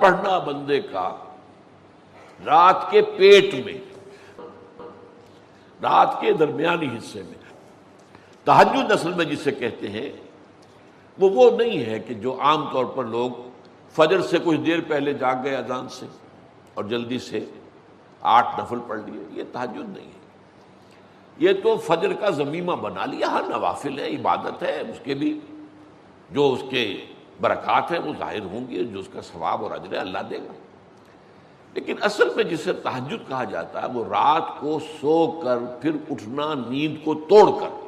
پڑھنا بندے کا رات کے پیٹ میں، رات کے درمیانی حصے میں۔ تہجد اصل میں جسے کہتے ہیں وہ نہیں ہے کہ جو عام طور پر لوگ فجر سے کچھ دیر پہلے جاگ گئے اذان سے اور جلدی سے 8 نفل پڑھ لیے، یہ تہجد نہیں ہے۔ یہ تو فجر کا ضمیمہ بنا لیا، ہر نوافل ہے، عبادت ہے، اس کے بھی جو اس کے برکات ہیں وہ ظاہر ہوں گی، جو اس کا ثواب اور اجر ہے اللہ دے گا۔ لیکن اصل میں جسے تہجد کہا جاتا ہے وہ رات کو سو کر پھر اٹھنا، نیند کو توڑ کر،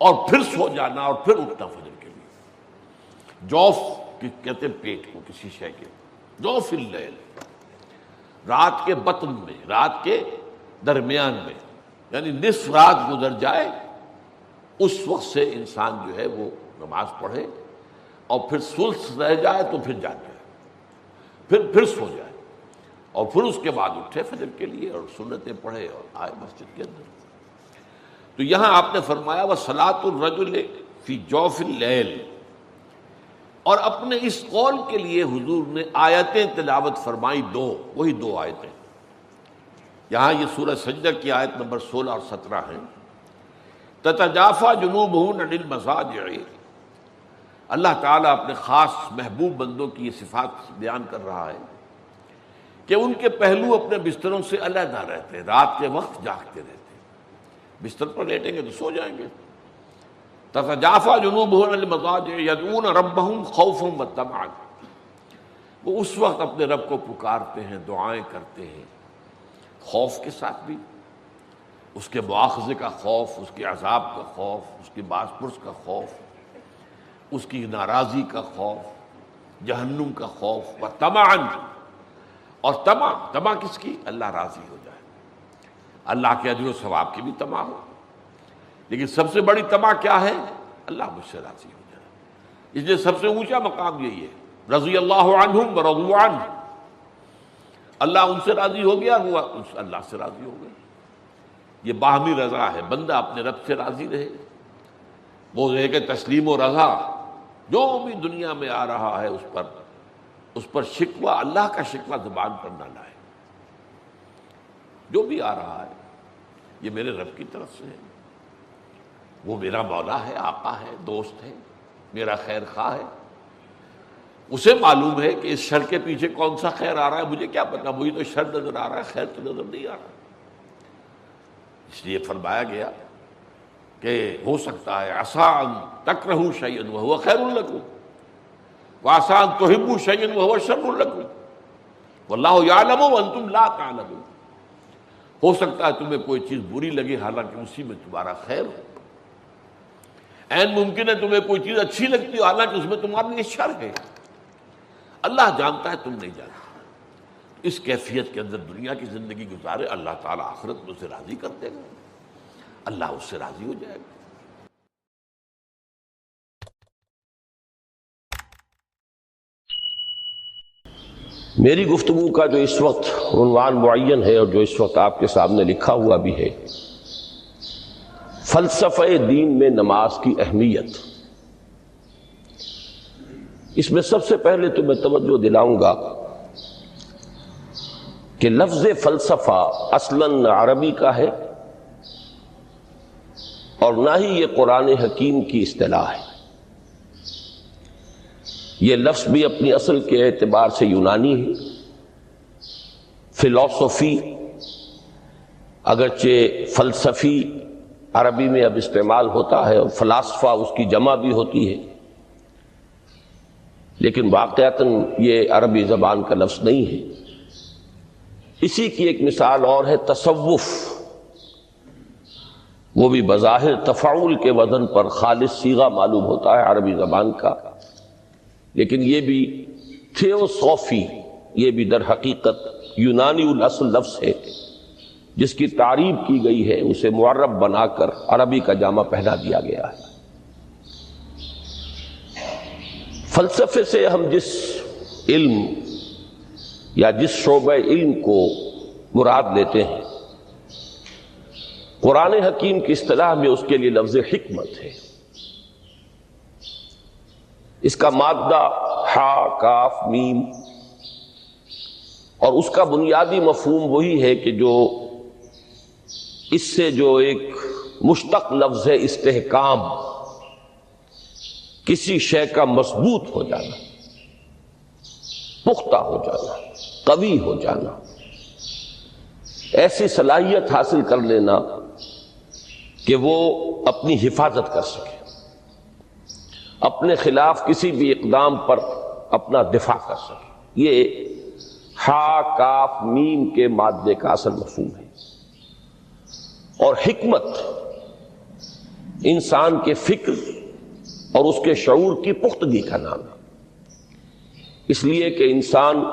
اور پھر سو جانا اور پھر اٹھنا فجر کے لیے۔ جوف کہتے ہیں پیٹ کو، کسی شے کے جوف اللیل، رات کے بطن میں، رات کے درمیان میں، یعنی نصف رات گزر جائے اس وقت سے انسان جو ہے وہ نماز پڑھے، اور پھر ثلث رہ جائے تو پھر جاگ جائے، پھر سو جائے، اور پھر اس کے بعد اٹھے فجر کے لیے اور سنتیں پڑھے اور آئے مسجد کے اندر۔ تو یہاں آپ نے فرمایا وَصَلَاةُ الرَّجُلِ فِي جَوْفِ اللَّيْلِ، اور اپنے اس قول کے لیے حضور نے آیتیں تلاوت فرمائی، وہی دو آیتیں۔ یہاں یہ سورہ سجدہ کی آیت نمبر 16 اور 17 ہیں۔ تَتَجَافَىٰ جُنُوبُهُمْ عَنِ الْمَضَاجِعِ، اللہ تعالیٰ اپنے خاص محبوب بندوں کی یہ صفات بیان کر رہا ہے کہ ان کے پہلو اپنے بستروں سے علیحدہ رہتے ہیں، رات کے وقت جاگتے رہتے ہیں، بستر پر لیٹیں گے تو سو جائیں گے۔ تتجافیٰ جنوبہم عن المضاجع یدعون ربہم خوفا وطمعا، وہ اس وقت اپنے رب کو پکارتے ہیں، دعائیں کرتے ہیں، خوف کے ساتھ بھی، اس کے مواخذے کا خوف، اس کے عذاب کا خوف، اس کی باز پرس کا خوف، اس کی ناراضی کا خوف، جہنم کا خوف، وطمعا، اور طمع کس کی؟ اللہ راضی ہو جائے، اللہ کے اجر و ثواب کی بھی طمع ہو، لیکن سب سے بڑی طمع کیا ہے؟ اللہ مجھ سے راضی ہو جائے۔ اس لیے سب سے اونچا مقام یہی ہے، رضی اللہ عنہم ورضوا عنہ، اللہ ان سے راضی ہو گیا، وہ اللہ سے راضی ہو گئے۔ یہ باہمی رضا ہے، بندہ اپنے رب سے راضی رہے، وہ ہے کہ تسلیم و رضا، جو بھی دنیا میں آ رہا ہے اس پر شکوہ، اللہ کا شکوہ زبان پر نہ لائے۔ جو بھی آ رہا ہے یہ میرے رب کی طرف سے ہے، وہ میرا مولا ہے، آقا ہے، دوست ہے، میرا خیر خواہ ہے، اسے معلوم ہے کہ اس شر کے پیچھے کون سا خیر آ رہا ہے، مجھے کیا پتا، مجھے تو شر نظر آ رہا ہے، خیر تو نظر نہیں آ رہا۔ اس لیے فرمایا گیا کہ ہو سکتا ہے عسیٰ ان تکرہوا شیئا وہو خیر لکم، وعسیٰ ان تحبوا شیئا وہو شر لکم، واللہ یعلم وانتم لا تعلمون۔ ہو سکتا ہے تمہیں کوئی چیز بری لگے حالانکہ اسی میں تمہارا خیر ہو، عین ممکن ہے تمہیں کوئی چیز اچھی لگتی ہو حالانکہ اس میں تمہارے لیے شر ہے۔ اللہ جانتا ہے، تم نہیں جانتے۔ اس کیفیت کے اندر دنیا کی زندگی گزارے، اللہ تعالیٰ آخرت میں اسے راضی کر دے گا، اللہ اس سے راضی ہو جائے گا۔ میری گفتگو کا جو اس وقت عنوان معین ہے اور جو اس وقت آپ کے سامنے لکھا ہوا بھی ہے، فلسفہ دین میں نماز کی اہمیت، اس میں سب سے پہلے تو میں توجہ دلاؤں گا کہ لفظ فلسفہ اصلاً عربی کا ہے اور نہ ہی یہ قرآن حکیم کی اصطلاح ہے۔ یہ لفظ بھی اپنی اصل کے اعتبار سے یونانی ہے۔ فلسفی اگرچہ فلسفی عربی میں اب استعمال ہوتا ہے اور فلاسفہ اس کی جمع بھی ہوتی ہے، لیکن واقعتاً یہ عربی زبان کا لفظ نہیں ہے۔ اسی کی ایک مثال اور ہے تصوف، وہ بھی بظاہر تفاعل کے وزن پر خالص صیغہ معلوم ہوتا ہے عربی زبان کا، لیکن یہ بھی تھیوسوفی، یہ بھی در حقیقت یونانی الاصل لفظ ہے، جس کی تعریب کی گئی ہے اسے معرب بنا کر عربی کا جامہ پہنا دیا گیا ہے۔ فلسفے سے ہم جس علم یا جس شعبہ علم کو مراد لیتے ہیں، قرآن حکیم کی اصطلاح میں اس کے لیے لفظ حکمت ہے۔ اس کا مادہ ہا کاف میم، اور اس کا بنیادی مفہوم وہی ہے کہ جو اس سے جو ایک مشتق لفظ ہے استحکام، کسی شے کا مضبوط ہو جانا، پختہ ہو جانا، قوی ہو جانا، ایسی صلاحیت حاصل کر لینا کہ وہ اپنی حفاظت کر سکے، اپنے خلاف کسی بھی اقدام پر اپنا دفاع کر سکے۔ یہ ہا کاف میم کے مادے کا اصل مفہوم ہے۔ اور حکمت انسان کے فکر اور اس کے شعور کی پختگی کا نام ہے، اس لیے کہ انسان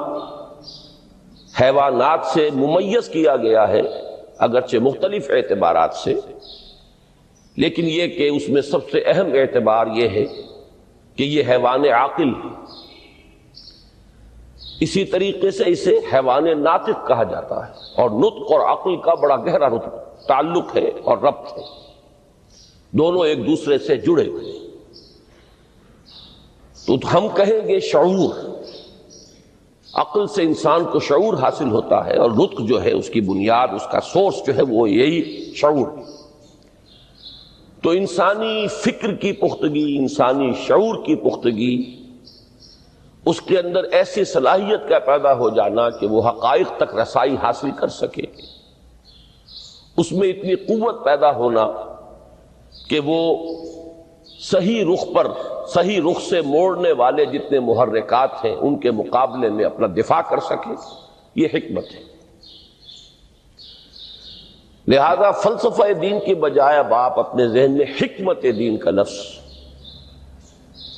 حیوانات سے ممیز کیا گیا ہے اگرچہ مختلف اعتبارات سے، لیکن یہ کہ اس میں سب سے اہم اعتبار یہ ہے کہ یہ حیوان عاقل ہے۔ اسی طریقے سے اسے حیوان ناطق کہا جاتا ہے، اور نطق اور عقل کا بڑا گہرا تعلق ہے اور ربط ہے، دونوں ایک دوسرے سے جڑے ہوئے۔ تو ہم کہیں گے شعور، عقل سے انسان کو شعور حاصل ہوتا ہے، اور نطق جو ہے اس کی بنیاد، اس کا سورس جو ہے وہ یہی شعور ہے۔ تو انسانی فکر کی پختگی، انسانی شعور کی پختگی، اس کے اندر ایسی صلاحیت کا پیدا ہو جانا کہ وہ حقائق تک رسائی حاصل کر سکے، اس میں اتنی قوت پیدا ہونا کہ وہ صحیح رخ پر، صحیح رخ سے موڑنے والے جتنے محرکات ہیں ان کے مقابلے میں اپنا دفاع کر سکے، یہ حکمت ہے۔ لہذا فلسفہ دین کی بجائے اب آپ اپنے ذہن میں حکمت دین کا لفظ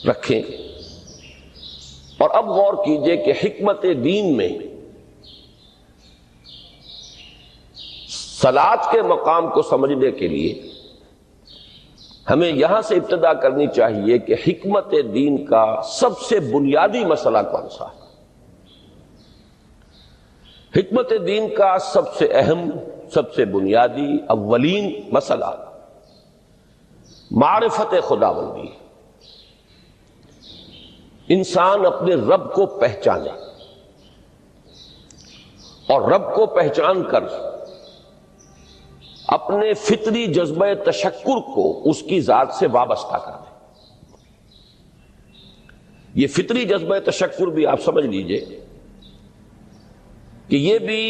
رکھیں، اور اب غور کیجئے کہ حکمت دین میں صلاۃ کے مقام کو سمجھنے کے لیے ہمیں یہاں سے ابتدا کرنی چاہیے کہ حکمت دین کا سب سے بنیادی مسئلہ کون سا ہے۔ حکمت دین کا سب سے اہم، سب سے بنیادی، اولین مسئلہ معرفت خداوندی ہے۔ انسان اپنے رب کو پہچانے، اور رب کو پہچان کر اپنے فطری جذبہ تشکر کو اس کی ذات سے وابستہ کر دیں۔ یہ فطری جذبہ تشکر بھی آپ سمجھ لیجئے کہ یہ بھی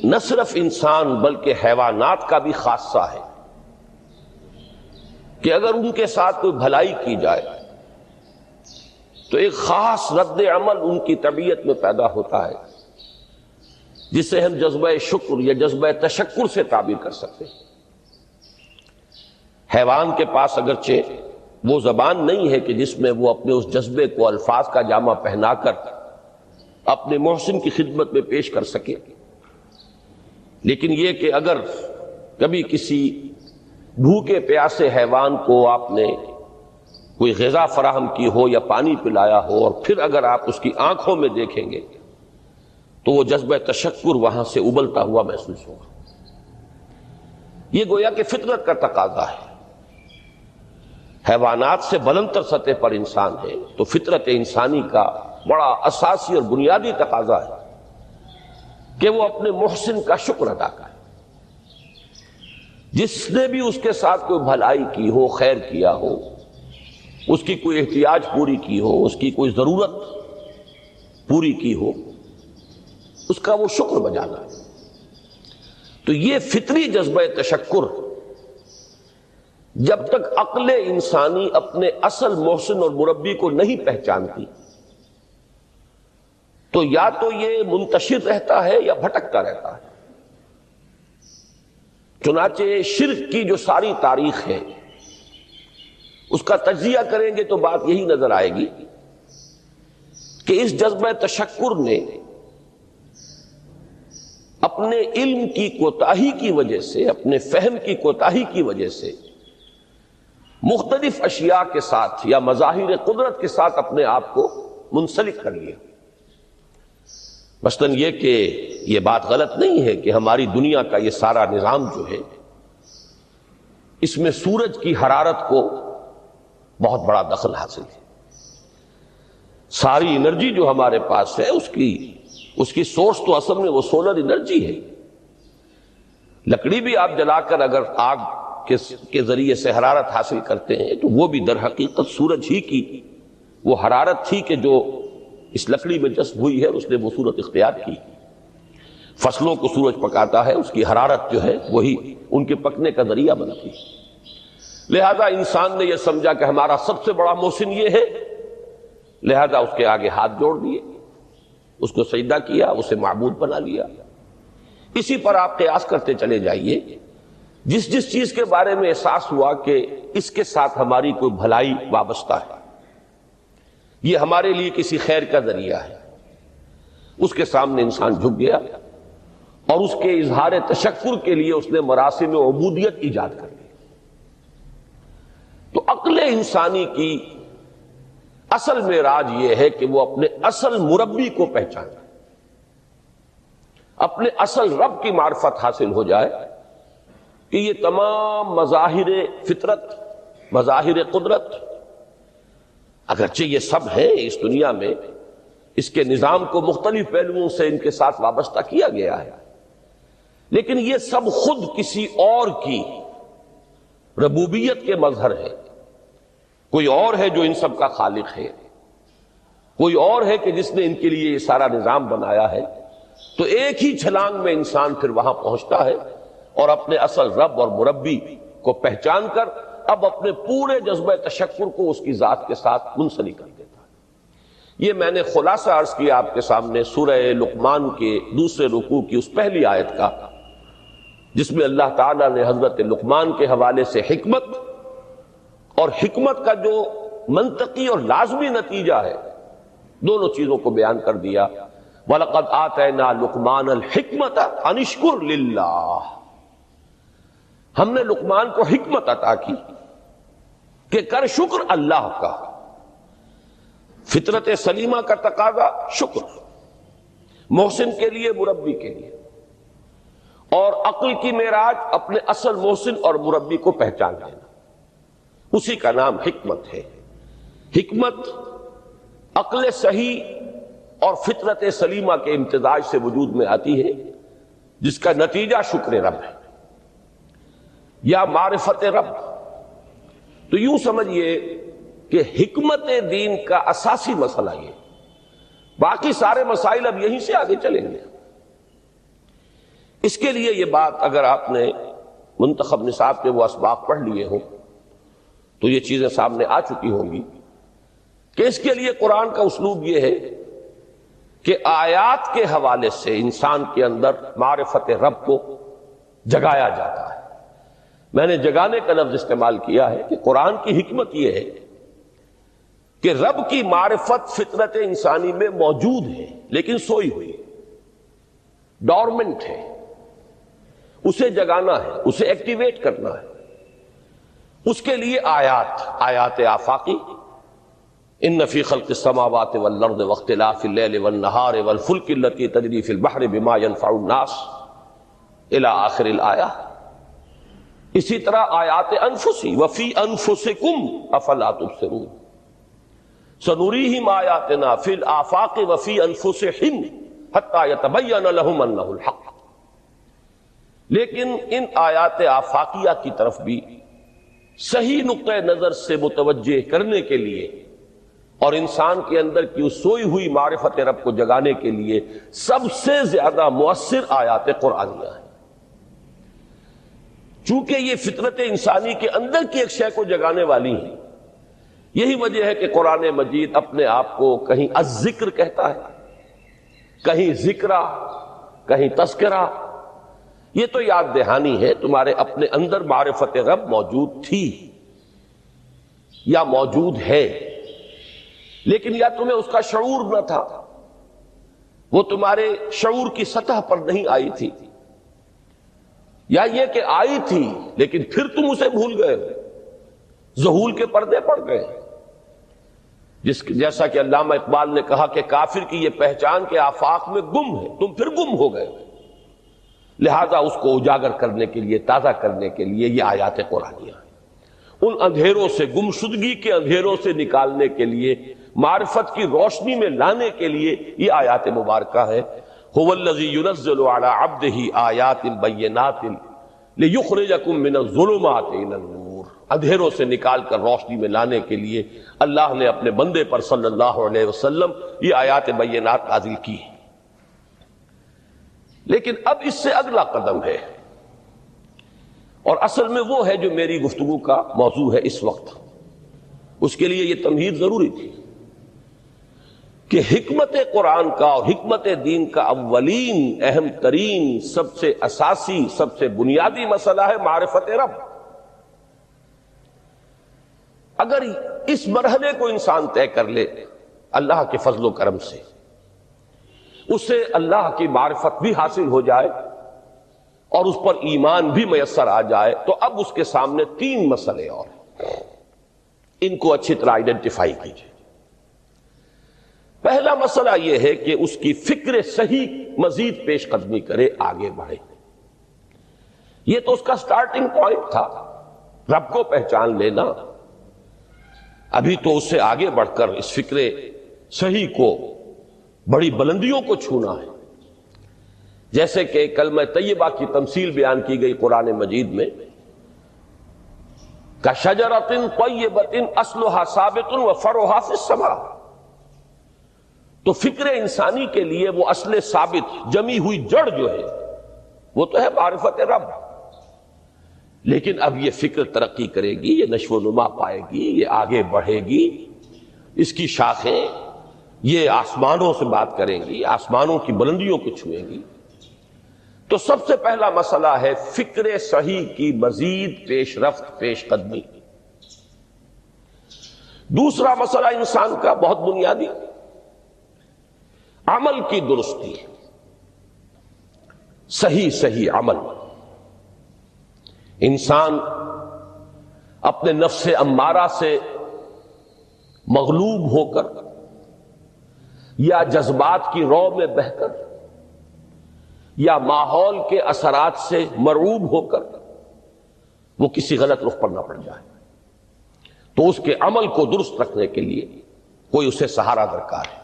نہ صرف انسان بلکہ حیوانات کا بھی خاصہ ہے، کہ اگر ان کے ساتھ کوئی بھلائی کی جائے تو ایک خاص رد عمل ان کی طبیعت میں پیدا ہوتا ہے، جسے ہم جذبہ شکر یا جذبہ تشکر سے تعبیر کر سکتے ہیں۔ حیوان کے پاس اگرچہ وہ زبان نہیں ہے کہ جس میں وہ اپنے اس جذبے کو الفاظ کا جامہ پہنا کر اپنے محسن کی خدمت میں پیش کر سکے، لیکن یہ کہ اگر کبھی کسی بھوکے پیاسے حیوان کو آپ نے کوئی غذا فراہم کی ہو یا پانی پلایا ہو، اور پھر اگر آپ اس کی آنکھوں میں دیکھیں گے تو وہ جذبہ تشکر وہاں سے ابلتا ہوا محسوس ہوگا۔ یہ گویا کہ فطرت کا تقاضا ہے۔ حیوانات سے بلندتر سطح پر انسان ہے، تو فطرت انسانی کا بڑا اساسی اور بنیادی تقاضا ہے کہ وہ اپنے محسن کا شکر ادا کرے، جس نے بھی اس کے ساتھ کوئی بھلائی کی ہو، خیر کیا ہو، اس کی کوئی احتیاج پوری کی ہو، اس کی کوئی ضرورت پوری کی ہو، اس کا وہ شکر بجانا ہے۔ تو یہ فطری جذبہ تشکر جب تک عقل انسانی اپنے اصل محسن اور مربی کو نہیں پہچانتی تو یا تو یہ منتشر رہتا ہے یا بھٹکتا رہتا ہے۔ چنانچہ شرک کی جو ساری تاریخ ہے اس کا تجزیہ کریں گے تو بات یہی نظر آئے گی کہ اس جذبہ تشکر نے اپنے علم کی کوتاہی کی وجہ سے، اپنے فہم کی کوتاہی کی وجہ سے مختلف اشیاء کے ساتھ یا مظاہر قدرت کے ساتھ اپنے آپ کو منسلک کر لیا۔ مثلاً یہ کہ یہ بات غلط نہیں ہے کہ ہماری دنیا کا یہ سارا نظام جو ہے اس میں سورج کی حرارت کو بہت بڑا دخل حاصل ہے۔ ساری انرجی جو ہمارے پاس ہے اس کی سورس تو اصل میں وہ سولر انرجی ہے. لکڑی بھی آپ جلا کر اگر آگ کے ذریعے سے حرارت حاصل کرتے ہیں تو وہ بھی در حقیقت سورج ہی کی وہ حرارت تھی کہ جو اس لکڑی میں جذب ہوئی ہے اور اس نے وہ صورت اختیار کی. فصلوں کو سورج پکاتا ہے، اس کی حرارت جو ہے وہی ان کے پکنے کا ذریعہ بنتی ہے. لہذا انسان نے یہ سمجھا کہ ہمارا سب سے بڑا محسن یہ ہے، لہذا اس کے آگے ہاتھ جوڑ دیے، اس کو سجدہ کیا، اسے معبود بنا لیا. اسی پر آپ قیاس کرتے چلے جائیے. جس چیز کے بارے میں احساس ہوا کہ اس کے ساتھ ہماری کوئی بھلائی وابستہ ہے، یہ ہمارے لیے کسی خیر کا ذریعہ ہے، اس کے سامنے انسان جھک گیا اور اس کے اظہار تشکر کے لیے اس نے مراسم عبودیت ایجاد کر دی. تو عقل انسانی کی اصل معراج یہ ہے کہ وہ اپنے اصل مربی کو پہچانے، اپنے اصل رب کی معرفت حاصل ہو جائے کہ یہ تمام مظاہر فطرت، مظاہر قدرت، اگرچہ یہ سب ہیں اس دنیا میں، اس کے نظام کو مختلف پہلوؤں سے ان کے ساتھ وابستہ کیا گیا ہے، لیکن یہ سب خود کسی اور کی ربوبیت کے مظہر ہے. کوئی اور ہے جو ان سب کا خالق ہے، کوئی اور ہے کہ جس نے ان کے لیے یہ سارا نظام بنایا ہے. تو ایک ہی چھلانگ میں انسان پھر وہاں پہنچتا ہے اور اپنے اصل رب اور مربی کو پہچان کر اب اپنے پورے جذبہ تشکر کو اس کی ذات کے ساتھ منسلک کر دیتا ہے. یہ میں نے خلاصہ عرض کیا آپ کے سامنے سورہ لقمان کے دوسرے رکوع کی اس پہلی آیت کا، جس میں اللہ تعالیٰ نے حضرت لقمان کے حوالے سے حکمت اور حکمت کا جو منطقی اور لازمی نتیجہ ہے دونوں چیزوں کو بیان کر دیا. وَلَقَدْ آتَيْنَا لُقْمَانَ الْحِكْمَةَ أَنِ اشْكُرْ لِلَّهِ، ہم نے لقمان کو حکمت عطا کی کہ کر شکر اللہ کا. فطرت سلیمہ کا تقاضا شکر، محسن کے لیے، مربی کے لیے، اور عقل کی معراج اپنے اصل محسن اور مربی کو پہچان لینا، اسی کا نام حکمت ہے. حکمت عقل صحیح اور فطرت سلیمہ کے امتزاج سے وجود میں آتی ہے، جس کا نتیجہ شکر رب ہے یا معرفت رب. تو یوں سمجھیے کہ حکمت دین کا اساسی مسئلہ یہ، باقی سارے مسائل اب یہیں سے آگے چلیں گے. اس کے لیے یہ بات اگر آپ نے منتخب نصاب کے وہ اسباق پڑھ لیے ہوں تو یہ چیزیں سامنے آ چکی ہوں گی کہ اس کے لیے قرآن کا اسلوب یہ ہے کہ آیات کے حوالے سے انسان کے اندر معرفت رب کو جگایا جاتا ہے. میں نے جگانے کا لفظ استعمال کیا ہے کہ قرآن کی حکمت یہ ہے کہ رب کی معرفت فطرت انسانی میں موجود ہے لیکن سوئی ہوئی، ڈورمنٹ ہے، اسے جگانا ہے، اسے ایکٹیویٹ کرنا ہے. اس کے لیے آیات آفاقی، ان فی خلق السماوات والارض واختلاف اللیل والنہار والفلک التی تجری فی البحر بما ينفع الناس الی آخر الآیہ. اسی طرح آیات انفسی وفی انفسکم افلا تبصرون سنریہم آیاتنا فی الآفاق وفی انفسہم حتی یتبین لہم انہ الحق. لیکن ان آیات آفاقیہ کی طرف بھی صحیح نقطہ نظر سے متوجہ کرنے کے لیے اور انسان کے اندر کی اس سوئی ہوئی معرفت رب کو جگانے کے لیے سب سے زیادہ مؤثر آیات قرآنیہ ہیں. چونکہ یہ فطرت انسانی کے اندر کی ایک شے کو جگانے والی ہیں، یہی وجہ ہے کہ قرآن مجید اپنے آپ کو کہیں الذکر کہتا ہے، کہیں ذکرہ، کہیں تذکرہ. یہ تو یاد دہانی ہے، تمہارے اپنے اندر معرفت رب موجود تھی یا موجود ہے، لیکن یا تمہیں اس کا شعور نہ تھا، وہ تمہارے شعور کی سطح پر نہیں آئی تھی، یا یہ کہ آئی تھی لیکن پھر تم اسے بھول گئے، ذہول کے پردے پڑ گئے. جیسا کہ علامہ اقبال نے کہا کہ کافر کی یہ پہچان کے آفاق میں گم ہے، تم پھر گم ہو گئے. لہذا اس کو اجاگر کرنے کے لیے، تازہ کرنے کے لیے یہ آیات قرآنیہ ہیں. ان اندھیروں سے، گمشدگی کے اندھیروں سے نکالنے کے لیے معرفت کی روشنی میں لانے کے لیے یہ آیات مبارکہ ہے۔ هو الذی ينزل على عبده آیات بینات لیخرجکم من الظلمات الی النور، اندھیروں سے نکال کر روشنی میں لانے کے لیے اللہ نے اپنے بندے پر صلی اللہ علیہ وسلم یہ آیات بینات نازل کی۔ لیکن اب اس سے اگلا قدم ہے، اور اصل میں وہ ہے جو میری گفتگو کا موضوع ہے اس وقت۔ اس کے لیے یہ تمہید ضروری تھی کہ حکمت قرآن کا اور حکمت دین کا اولین، اہم ترین، سب سے اساسی، سب سے بنیادی مسئلہ ہے معرفت رب۔ اگر اس مرحلے کو انسان طے کر لے اللہ کے فضل و کرم سے، اسے اللہ کی معرفت بھی حاصل ہو جائے اور اس پر ایمان بھی میسر آ جائے، تو اب اس کے سامنے تین مسئلے اور ہیں، ان کو اچھی طرح آئیڈینٹیفائی کیجیے۔ پہلا مسئلہ یہ ہے کہ اس کی فکر صحیح مزید پیش قدمی کرے، آگے بڑھے۔ یہ تو اس کا سٹارٹنگ پوائنٹ تھا، رب کو پہچان لینا۔ ابھی تو اس سے آگے بڑھ کر اس فکر صحیح کو، بڑی بلندیوں کو چھونا ہے۔ جیسے کہ کلمہ طیبہ کی تمثیل بیان کی گئی قرآن مجید میں، کَشَجَرَةٍ طَیِّبَةٍ أَصْلُهَا ثَابِتٌ وَفَرْعُهَا فِي السَّمَاءِ۔ تو فکر انسانی کے لیے وہ اصل ثابت، جمی ہوئی جڑ جو ہے وہ تو ہے معرفت رب۔ لیکن اب یہ فکر ترقی کرے گی، یہ نشو و نما پائے گی، یہ آگے بڑھے گی، اس کی شاخیں یہ آسمانوں سے بات کریں گی، آسمانوں کی بلندیوں کو چھوئیں گی۔ تو سب سے پہلا مسئلہ ہے فکر صحیح کی مزید پیش رفت، پیش قدمی۔ دوسرا مسئلہ انسان کا بہت بنیادی، عمل کی درستی، صحیح عمل۔ انسان اپنے نفس امارہ سے مغلوب ہو کر یا جذبات کی رو میں بہہ کر یا ماحول کے اثرات سے مرعوب ہو کر وہ کسی غلط رخ پر نہ پڑ جائے، تو اس کے عمل کو درست رکھنے کے لیے کوئی اسے سہارا درکار ہے۔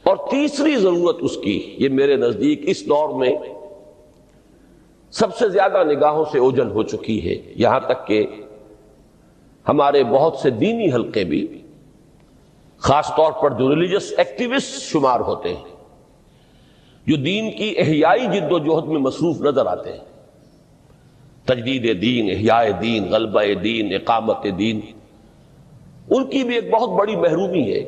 اور تیسری ضرورت اس کی، یہ میرے نزدیک اس دور میں سب سے زیادہ نگاہوں سے اوجھل ہو چکی ہے، یہاں تک کہ ہمارے بہت سے دینی حلقے بھی، خاص طور پر جو ریلیجس ایکٹیوسٹ شمار ہوتے ہیں، جو دین کی احیائی جد و جہد میں مصروف نظر آتے ہیں، تجدید دین، احیاء دین، غلبہ دین، اقامت دین، ان کی بھی ایک بہت بڑی محرومی ہے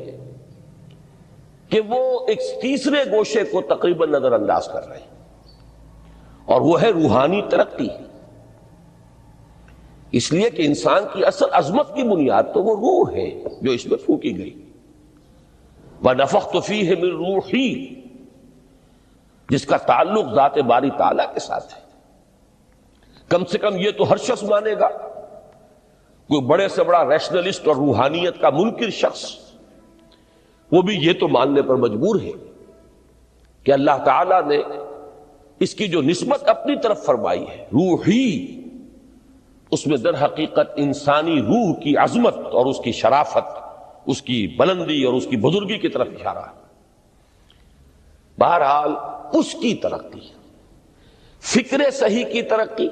کہ وہ ایک تیسرے گوشے کو تقریباً نظر انداز کر رہے ہیں، اور وہ ہے روحانی ترقی۔ اس لیے کہ انسان کی اصل عظمت کی بنیاد تو وہ روح ہے جو اس میں پھونکی گئی، وَنَفَخْتُ فِيهِ مِن رُوحِي، جس کا تعلق ذات باری تعالیٰ کے ساتھ ہے۔ کم سے کم یہ تو ہر شخص مانے گا، کوئی بڑے سے بڑا ریشنلسٹ اور روحانیت کا منکر شخص وہ بھی یہ تو ماننے پر مجبور ہے کہ اللہ تعالیٰ نے اس کی جو نسبت اپنی طرف فرمائی ہے، روحی، اس میں در حقیقت انسانی روح کی عظمت اور اس کی شرافت، اس کی بلندی اور اس کی بزرگی کی طرف اشارہ ہے۔ بہرحال اس کی ترقی، فکر صحیح کی ترقی۔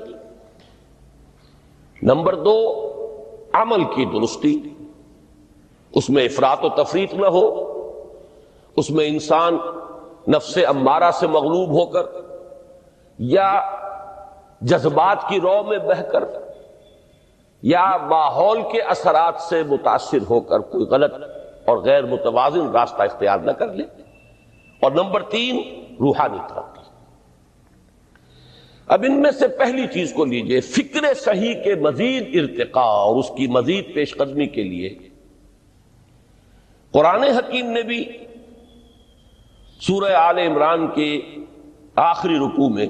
نمبر 2، عمل کی درستی، اس میں افراط و تفریط نہ ہو، اس میں انسان نفس امارہ سے مغلوب ہو کر یا جذبات کی رو میں بہہ کر یا ماحول کے اثرات سے متاثر ہو کر کوئی غلط اور غیر متوازن راستہ اختیار نہ کر لے۔ اور نمبر 3، روحانی ترقی۔ اب ان میں سے پہلی چیز کو لیجئے، فکر صحیح کے مزید ارتقاء اور اس کی مزید پیش قدمی کے لیے قرآن حکیم نے بھی سورہ آل عمران کے آخری رکوع میں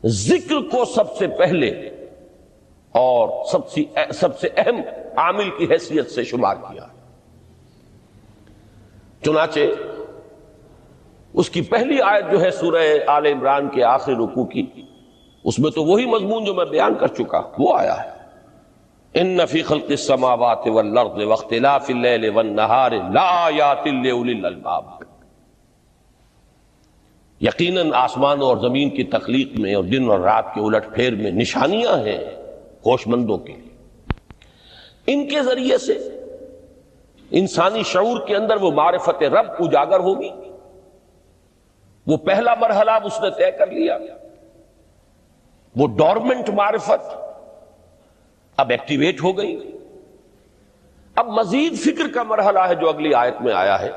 ذکر کو سب سے پہلے اور سب سے اہم عامل کی حیثیت سے شمار کیا۔ چنانچہ اس کی پہلی آیت جو ہے سورہ آل عمران کے آخری رکوع کی، اس میں تو وہی مضمون جو میں بیان کر چکا وہ آیا ہے، ان فی خلق السماوات والارض واختلاف اللیل والنہار لآیات لأولی الالباب، یقیناً آسمان اور زمین کی تخلیق میں اور دن اور رات کے الٹ پھیر میں نشانیاں ہیں ہوش مندوں کے لیے۔ ان کے ذریعے سے انسانی شعور کے اندر وہ معرفت رب اجاگر ہوگی۔ وہ پہلا مرحلہ اب اس نے طے کر لیا، وہ ڈورمنٹ معرفت اب ایکٹیویٹ ہو گئی۔ اب مزید فکر کا مرحلہ ہے جو اگلی آیت میں آیا ہے،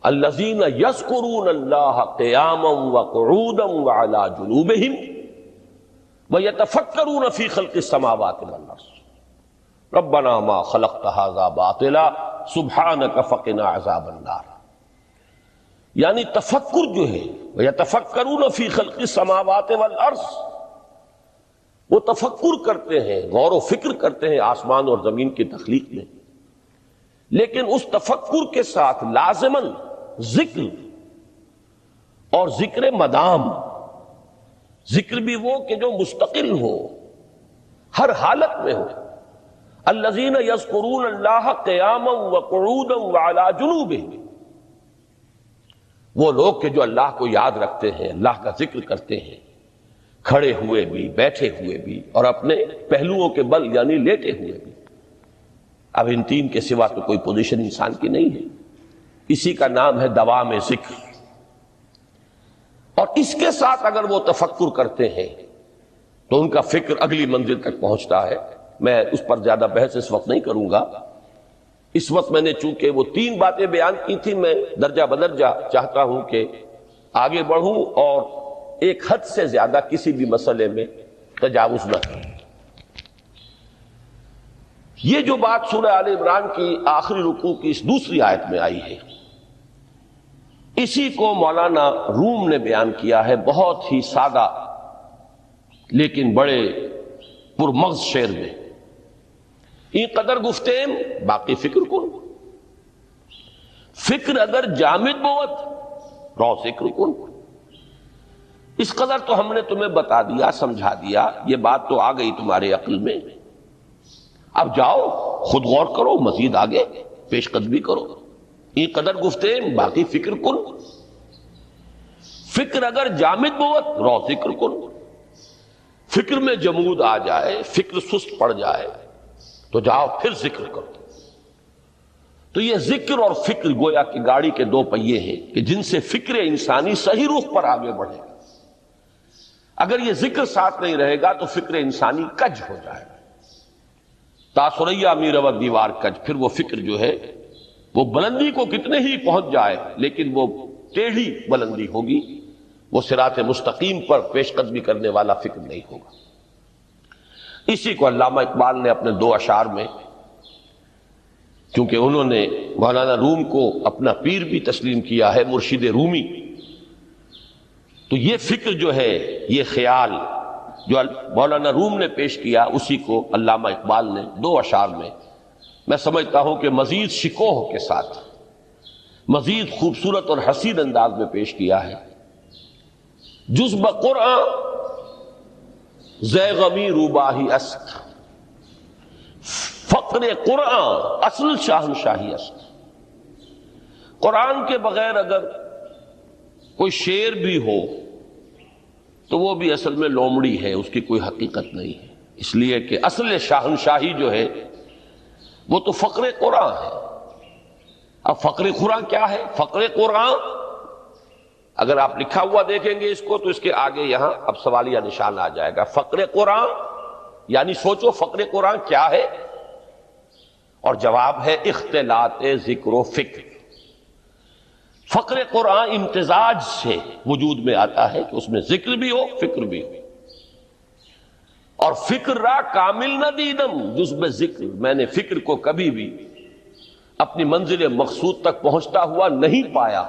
الذین یذکرون اللہ قیاما وقعودا وعلی جنوبہم ویتفکرون فی خلق السماوات والارض ربنا ما خلقت ھذا باطلا سبحانک فقنا عذاب النار۔ یعنی تفکر جو ہے ویتفکرون فی خلق السماوات والارض، وہ تفکر کرتے ہیں، غور و فکر کرتے ہیں آسمان اور زمین کی تخلیق میں، لیکن اس تفکر کے ساتھ لازماً ذکر اور ذکر مدام، ذکر بھی وہ کہ جو مستقل ہو، ہر حالت میں ہو۔ الذین یذکرون اللہ قیاما وقعودا وعلی جنوبہم، وہ لوگ کہ جو اللہ کو یاد رکھتے ہیں، اللہ کا ذکر کرتے ہیں، کھڑے ہوئے بھی، بیٹھے ہوئے بھی، اور اپنے پہلوؤں کے بل یعنی لیٹے ہوئے بھی۔ اب ان تین کے سوا تو کوئی پوزیشن انسان کی نہیں ہے، اسی کا نام ہے دوام ذکر۔ اور اس کے ساتھ اگر وہ تفکر کرتے ہیں تو ان کا فکر اگلی منزل تک پہنچتا ہے۔ میں اس پر زیادہ بحث اس وقت نہیں کروں گا، اس وقت میں نے چونکہ وہ تین باتیں بیان کی تھی، میں درجہ بدرجہ چاہتا ہوں کہ آگے بڑھوں اور ایک حد سے زیادہ کسی بھی مسئلے میں تجاوز نہ کروں۔ یہ جو بات سورہ آل عمران کی آخری رکوع کی اس دوسری آیت میں آئی ہے، اسی کو مولانا روم نے بیان کیا ہے بہت ہی سادہ لیکن بڑے پرمغز شعر میں۔ ای قدر گفتیم باقی فکر کن، فکر اگر جامد بوت رو ذکر کن۔ اس قدر تو ہم نے تمہیں بتا دیا، سمجھا دیا، یہ بات تو آ گئی تمہارے عقل میں، اب جاؤ خود غور کرو، مزید آگے پیش قدمی کرو۔ ای قدر گفتیم باقی فکر کن، فکر اگر جامد بوت رو ذکر کن۔ فکر میں جمود آ جائے، فکر سست پڑ جائے تو جاؤ پھر ذکر کرو۔ تو یہ ذکر اور فکر گویا کہ گاڑی کے دو پہیے ہیں کہ جن سے فکر انسانی صحیح رخ پر آگے بڑھے گا۔ اگر یہ ذکر ساتھ نہیں رہے گا تو فکر انسانی کج ہو جائے گا، تاثریا میرا دیوار کج۔ پھر وہ فکر جو ہے وہ بلندی کو کتنے ہی پہنچ جائے لیکن وہ ٹیڑھی بلندی ہوگی، وہ صراط مستقیم پر پیش قدمی کرنے والا فکر نہیں ہوگا۔ اسی کو علامہ اقبال نے اپنے دو اشعار میں، کیونکہ انہوں نے مولانا روم کو اپنا پیر بھی تسلیم کیا ہے، مرشد رومی، تو یہ فکر جو ہے، یہ خیال جو مولانا روم نے پیش کیا، اسی کو علامہ اقبال نے دو اشعار میں میں سمجھتا ہوں کہ مزید شکوہ کے ساتھ، مزید خوبصورت اور حسین انداز میں پیش کیا ہے۔ جز بقرآن زے غمی روباہی است، فقر قرآن اصل شاہنشاہی است۔ قرآن کے بغیر اگر کوئی شعر بھی ہو تو وہ بھی اصل میں لومڑی ہے، اس کی کوئی حقیقت نہیں ہے، اس لیے کہ اصل شاہنشاہی جو ہے وہ تو فقر قرآن ہے۔ اب فقر قرآن کیا ہے؟ فقر قرآن اگر آپ لکھا ہوا دیکھیں گے اس کو تو اس کے آگے یہاں اب سوالیہ نشان آ جائے گا۔ فقر قرآن یعنی سوچو فقر قرآن کیا ہے، اور جواب ہے اختلاط ذکر و فکر۔ فقر قرآن امتزاج سے وجود میں آتا ہے کہ اس میں ذکر بھی ہو، فکر بھی ہو۔ اور فکر را کامل نہ دیدم جز میں ذکر، میں نے فکر کو کبھی بھی اپنی منزل مقصود تک پہنچتا ہوا نہیں پایا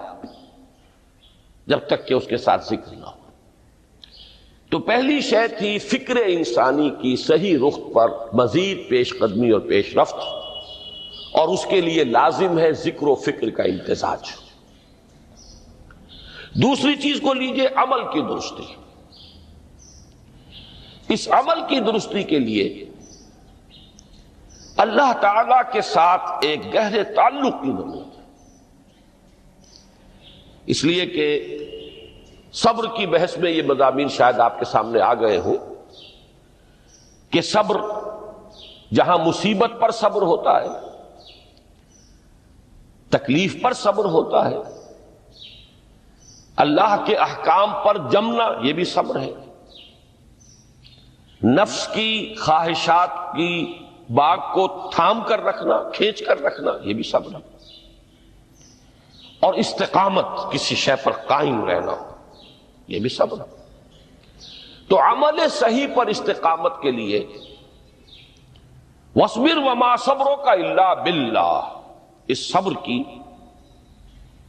جب تک کہ اس کے ساتھ ذکر نہ ہو۔ تو پہلی شے تھی فکر انسانی کی صحیح رخ پر مزید پیش قدمی اور پیش رفت، اور اس کے لیے لازم ہے ذکر و فکر کا امتزاج۔ دوسری چیز کو لیجئے عمل کی درستی۔ اس عمل کی درستی کے لیے اللہ تعالی کے ساتھ ایک گہرے تعلق کی ضرورت ہے، اس لیے کہ صبر کی بحث میں یہ مضامین شاید آپ کے سامنے آ گئے ہوں کہ صبر، جہاں مصیبت پر صبر ہوتا ہے، تکلیف پر صبر ہوتا ہے، اللہ کے احکام پر جمنا یہ بھی صبر ہے، نفس کی خواہشات کی باغ کو تھام کر رکھنا، کھینچ کر رکھنا یہ بھی صبر ہے، اور استقامت کسی شے پر قائم رہنا یہ بھی صبر ہے۔ تو عمل صحیح پر استقامت کے لیے وَاصْبِرْ وَمَا صَبْرُكَ إِلَّا بِاللَّهِ، اس صبر کی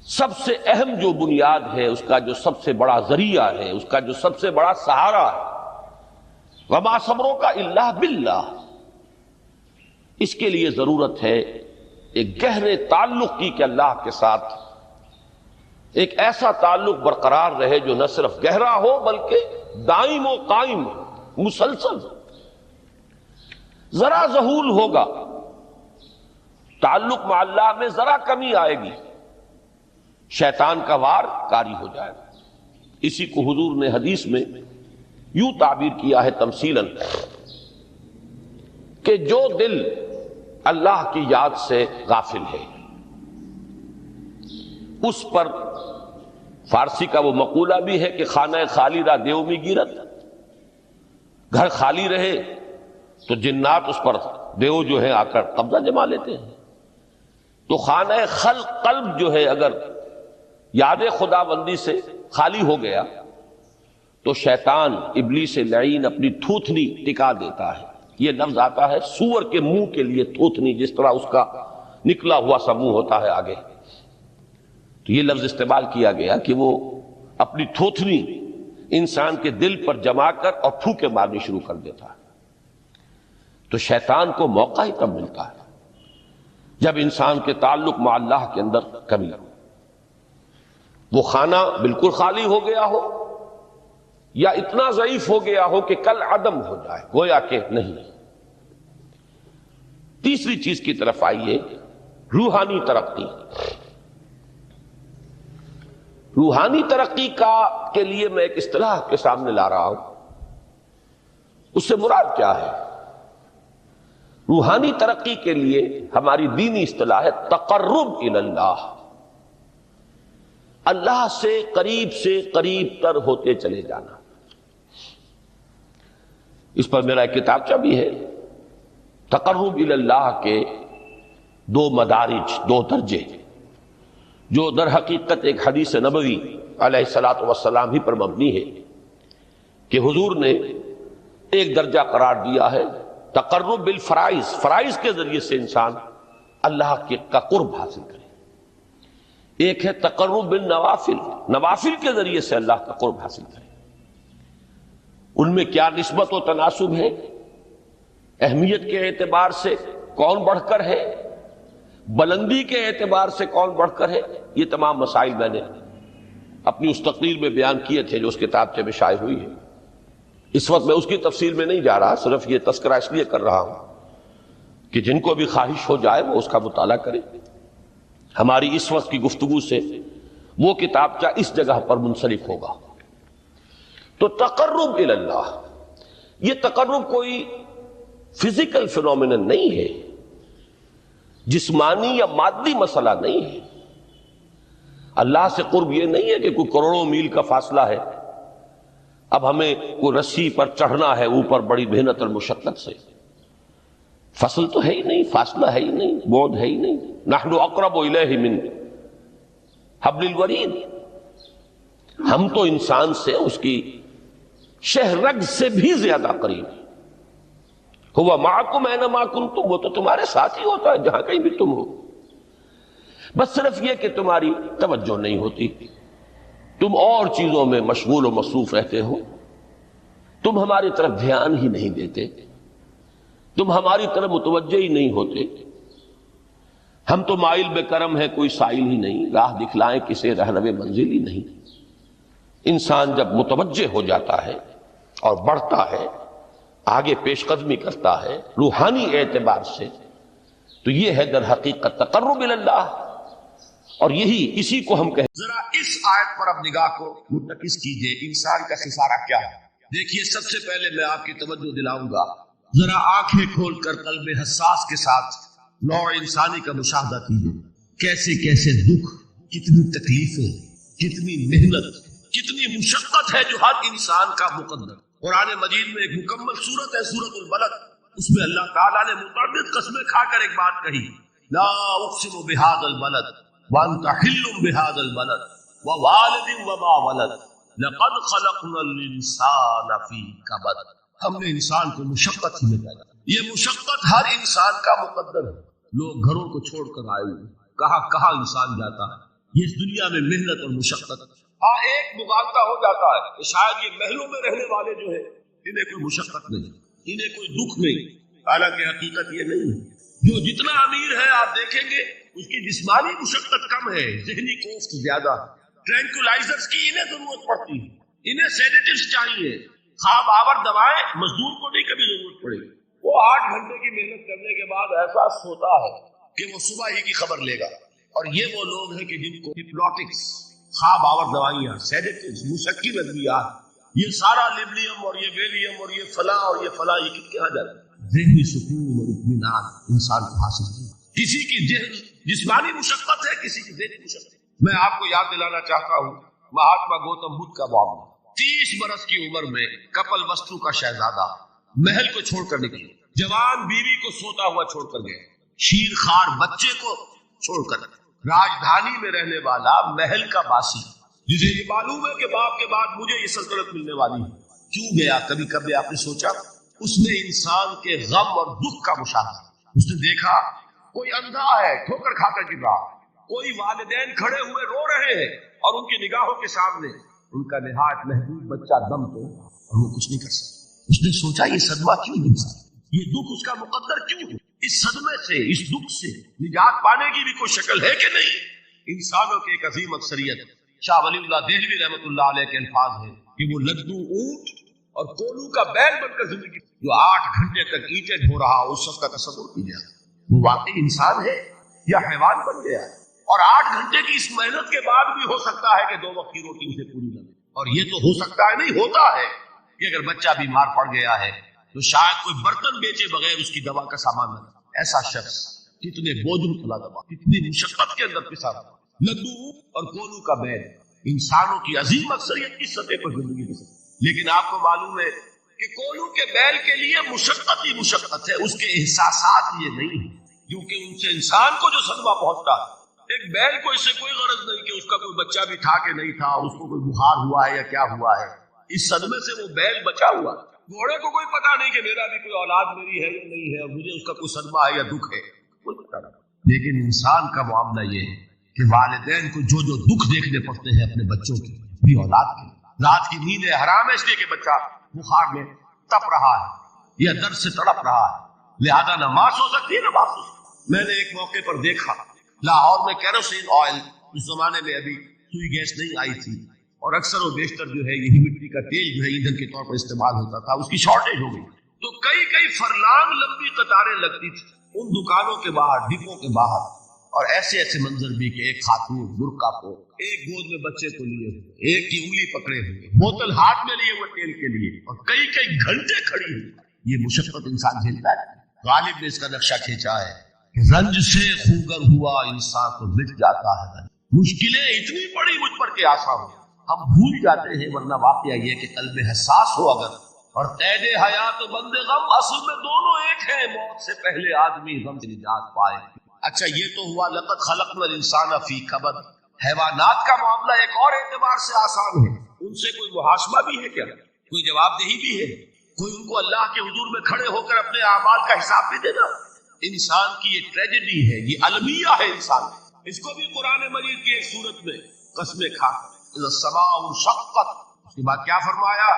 سب سے اہم جو بنیاد ہے، اس کا جو سب سے بڑا ذریعہ ہے، اس کا جو سب سے بڑا سہارا ہے، وَمَا صَبْرُكَ إِلَّا بِاللَّهِ، اس کے لیے ضرورت ہے ایک گہرے تعلق کی کہ اللہ کے ساتھ ایک ایسا تعلق برقرار رہے جو نہ صرف گہرا ہو بلکہ دائم و قائم، مسلسل۔ ذرا ظہول ہوگا تعلق مع اللہ میں، ذرا کمی آئے گی، شیطان کا وار کاری ہو جائے گا۔ اسی کو حضور نے حدیث میں یوں تعبیر کیا ہے تمثیلاً کہ جو دل اللہ کی یاد سے غافل ہے اس پر، فارسی کا وہ مقولہ بھی ہے کہ خانہ خالی را دیو میں گیرت، گھر خالی رہے تو جنات اس پر دیو جو ہے آ کر قبضہ جما لیتے ہیں۔ تو خانہ قلب جو ہے اگر یاد خدا بندی سے خالی ہو گیا تو شیطان ابلیس لعین اپنی تھوتنی ٹکا دیتا ہے۔ یہ لفظ آتا ہے سور کے منہ کے لیے تھوتنی، جس طرح اس کا نکلا ہوا سا منہ ہوتا ہے آگے، تو یہ لفظ استعمال کیا گیا کہ وہ اپنی تھوتنی انسان کے دل پر جما کر اور پھوکے مارنی شروع کر دیتا ہے۔ تو شیطان کو موقع ہی تب ملتا ہے جب انسان کے تعلق مع اللہ کے اندر کمی ہو، وہ خانہ بالکل خالی ہو گیا ہو یا اتنا ضعیف ہو گیا ہو کہ کل عدم ہو جائے، گویا کہ نہیں۔ تیسری چیز کی طرف آئیے، روحانی ترقی۔ روحانی ترقی کے لیے میں ایک اصطلاح کے سامنے لا رہا ہوں، اس سے مراد کیا ہے؟ روحانی ترقی کے لیے ہماری دینی اصطلاح ہے تقرب الی اللہ، اللہ سے قریب تر ہوتے چلے جانا۔ اس پر میرا ایک کتابچہ بھی ہے، تقرب الی اللہ کے دو مدارج، دو درجے، جو در حقیقت ایک حدیث نبوی علیہ الصلوۃ والسلام ہی پر مبنی ہے کہ حضور نے ایک درجہ قرار دیا ہے تقرب بالفرائض، فرائض کے ذریعے سے انسان اللہ کا قرب حاصل کرے۔ ایک ہے تقرب بالنوافل، نوافل کے ذریعے سے اللہ کا قرب حاصل کرے۔ ان میں کیا نسبت و تناسب ہے، اہمیت کے اعتبار سے کون بڑھ کر ہے، بلندی کے اعتبار سے کون بڑھ کر ہے، یہ تمام مسائل میں نے اپنی اس تقریر میں بیان کیے تھے جو اس کتابچے میں شائع ہوئی ہے۔ اس وقت میں اس کی تفصیل میں نہیں جا رہا، صرف یہ تذکرہ اس لیے کر رہا ہوں کہ جن کو بھی خواہش ہو جائے وہ اس کا مطالعہ کرے۔ ہماری اس وقت کی گفتگو سے وہ کتابچہ اس جگہ پر منسلک ہوگا۔ تو تقرب الی اللہ، یہ تقرب کوئی فزیکل فینومینن نہیں ہے، جسمانی یا مادی مسئلہ نہیں ہے۔ اللہ سے قرب یہ نہیں ہے کہ کوئی کروڑوں میل کا فاصلہ ہے، اب ہمیں کوئی رسی پر چڑھنا ہے اوپر بڑی محنت اور مشقت سے۔ فصل تو ہے ہی نہیں، فاصلہ ہے ہی نہیں، بعد ہے ہی نہیں۔ نحن اقرب الیہ من حبل الورید، ہم تو انسان سے اس کی شہرگ سے بھی زیادہ قریب ہیں۔ ہوا معکم اینما کنتم، وہ تو تمہارے ساتھ ہی ہوتا ہے جہاں کہیں بھی تم ہو، بس صرف یہ کہ تمہاری توجہ نہیں ہوتی، تم اور چیزوں میں مشغول و مصروف رہتے ہو، تم ہماری طرف دھیان ہی نہیں دیتے، تم ہماری طرف متوجہ ہی نہیں ہوتے۔ ہم تو مائل بے کرم ہے، کوئی سائل ہی نہیں، راہ دکھلائیں کسے رہنو منزل ہی نہیں۔ انسان جب متوجہ ہو جاتا ہے اور بڑھتا ہے، آگے پیش قدمی کرتا ہے روحانی اعتبار سے، تو یہ ہے در حقیقت تقرب اللہ، اور یہی اسی کو ہم کہیں۔ ذرا اس آیت پر اب نگاہ کو مرتکز کیجئے، انسان کا خسارہ کیا ہے۔ دیکھیے، سب سے پہلے میں آپ کی توجہ دلاؤں گا، ذرا آنکھیں کھول کر قلب حساس کے ساتھ نوع انسانی کا مشاہدہ کیجئے، کیسے کیسے دکھ، کتنی تکلیفیں، کتنی محنت، کتنی مشقت ہے جو ہر انسان کا مقدر۔ قرآن مجید میں ایک مکمل سورت ہے، سورت البلد، اس میں اللہ تعالیٰ نے متعدد قسمیں کھا کر ایک بات کہی، لا اقسم بہذا البلد وانت حل بہذا البلد ووالد وما ولد لقد خلقنا الانسان فی کبد۔ ہم نے انسان کو مشقت ہی میں پیدا کیا، یہ مشقت ہر انسان کا مقدر ہے۔ لوگ گھروں کو چھوڑ کر آئے ہوئے، کہاں کہاں انسان جاتا ہے، یہ اس دنیا میں محنت اور مشقت۔ ہاں، ایک مغالطہ ہو جاتا ہے کہ شاید یہ محلوں میں رہنے والے جو ہیں انہیں کوئی مشقت نہیں، انہیں کوئی دکھ نہیں، حالانکہ حقیقت یہ نہیں ہے۔ جو جتنا امیر ہے آپ دیکھیں گے اس کی جسمانی مشقت کم ہے، ذہنی کوفت زیادہ ہے۔ ٹرینکولائزرز کی انہیں ضرورت پڑتی ہے، انہیں سیڈیٹیوز چاہیے، خواب آور دوائیں مزدور کو نہیں کبھی ضرورت پڑے گی۔ وہ 8 گھنٹے کی محنت کرنے کے بعد احساس ہوتا ہے کہ وہ صبح ہی کی خبر لے گا، اور یہ وہ لوگ ہیں کہ جن کو ہپنوٹکس، خواب آور دوائیاں، سیڈیٹیوز، مسکن ادویات، یہ سارا لیبلیم اور یہ ویلیم اور یہ فلاں اور یہ فلاں، یہ کہاں جاتا ہے؟ ذہنی سکون اور اطمینان انسان کو حاصل ہے۔ کسی کی جسمانی مشقت ہے، کسی کی ذہنی مشقت۔ میں آپ کو یاد دلانا چاہتا ہوں مہاتما گوتم بدھ کا معاملہ۔ 30 برس کی عمر میں کپل وستو کا شہزادہ محل کو چھوڑ کر نکلے، جوان بیوی کو سوتا ہوا چھوڑ کر گئے، شیر خوار بچے کو چھوڑ کر، راجدھانی میں رہنے والا محل کا باسی، جسے یہ معلوم ہے کہ باپ کے بعد مجھے یہ سلطنت ملنے والی ہے، کیوں گیا؟ کبھی کبھی آپ نے سوچا؟ اس نے انسان کے غم اور دکھ کا مشاہدہ، اس نے دیکھا کوئی اندھا ہے ٹھوکر کھا کر گر رہا، کوئی والدین کھڑے ہوئے رو رہے ہیں اور ان کی نگاہوں کے سامنے ان کا نہایت محبوب بچہ دم تو، اور وہ کچھ نہیں کر سکتا۔ اس نے سوچا یہ صدمہ کیوں انسان، یہ دکھ اس کا مقدر کیوں ہے؟ اس صدمے سے، اس دکھ سے نجات پانے کی بھی کوئی شکل ہے کہ نہیں؟ انسانوں کی ایک عظیم اکثریت، شاہ ولی اللہ دہلوی رحمۃ اللہ علیہ کے الفاظ ہیں کہ وہ لدو اونٹ اور کولو کا بیل بن کر زندگی، جو 8 گھنٹے تک اینٹیں ڈھو رہا، اس شخص کا تصور کیجیے، وہ واقعی انسان ہے یا حیوان بن گیا ہے؟ اور 8 گھنٹے کی اس محنت کے بعد بھی ہو سکتا ہے کہ 2 وقت کی روٹی اسے پوری نہ ملے، اور یہ تو ہو سکتا ہے، نہیں ہوتا ہے کہ اگر بچہ بیمار پڑ گیا ہے تو شاید کوئی برتن بیچے بغیر اس کی دوا کا سامان نہ دے۔ ایسا شخص کتنے بوجھل تلا دبا، کتنی مشقت کے اندر پسا ہوا۔ لدو اور کولو کا بیل، انسانوں کی عظیم اکثریت کی سطح پر زندگی بسر، لیکن آپ کو معلوم ہے کہ کولو کے بیل کے لیے مشقت ہی مشقت ہے، اس کے احساسات یہ نہیں ہے، کیونکہ ان سے انسان کو جو صدمہ پہنچتا ہے، ایک بیل کو اس سے کوئی غرض نہیں کہ اس کا کوئی بچہ بھی تھا کہ نہیں تھا، اس کو کوئی بخار ہوا ہے یا کیا ہوا ہے، اس صدمے سے وہ بیل بچا ہوا۔ گھوڑے کو کوئی پتا نہیں کہ میرا بھی کوئی اولاد میری ہے یا نہیں ہے، اور مجھے اس کا کوئی صدمہ ہے یا دکھ ہے، کوئی پتا نہیں۔ لیکن انسان کا معاملہ یہ ہے کہ والدین کو جو دکھ دیکھنے پڑتے ہیں اپنے بچوں کے بھی، اولاد کے، رات کی نیند حرام ہے اس لیے کہ بچہ بخار میں تپ رہا ہے یا درد سے تڑپ رہا ہے، لہذا نہ ماں سو سکتی ہے نہ باپ سو سکتی ہے۔ میں نے ایک موقع پر دیکھا لاہور میں کیروسین آئل، اس زمانے میں ابھی سوئی گیس نہیں آئی تھی، اور اکثر و بیشتر جو ہے یہی مٹی کا تیل جو ہے ایندھن کے طور پر استعمال ہوتا تھا، اس کی شارٹیج ہو گئی، تو کئی فرلانگ لمبی قطاریں لگتی تھی ان دکانوں کے باہر، ڈپوں کے باہر، اور ایسے منظر بھی کہ ایک خاتون برقع کو، ایک گود میں بچے کو لیے ہوئے، ایک کی انگلی پکڑے ہوئے، بوتل ہاتھ میں لیے ہوئے تیل کے لیے، اور کئی گھنٹے کھڑی ہوئی۔ یہ مشقت انسان جھیلتا ہے۔ غالب نے اس کا نقشہ کھینچا ہے کہ رنج سے خوگر ہوا انسان تو مٹ جاتا ہے، مشکلیں اتنی بڑی مجھ پر کہ آسان ہو، ہم بھول جاتے ہیں، ورنہ واقعہ یہ کہ قلب حساس ہو اگر، اور قید حیات بند غم، اصل میں دونوں ایک ہیں، موت سے پہلے آدمی غم سے نجات پائے۔ اچھا، یہ تو ہوا لقد خلقنا الانسان فی کبد۔ حیوانات کا معاملہ ایک اور اعتبار سے آسان ہے، ان سے کوئی محاسبہ بھی ہے کیا؟ کوئی جواب دہی بھی ہے؟ کوئی ان کو اللہ کے حضور میں کھڑے ہو کر اپنے اعمال کا حساب بھی دینا؟ انسان کی یہ ٹریجڈی ہے، یہ المیہ ہے انسان، اس کو بھی قرآن مجید کی ایک سورت میں قسمیں کھا اذا السماء انشقت، اس کے بعد کیا فرمایا؟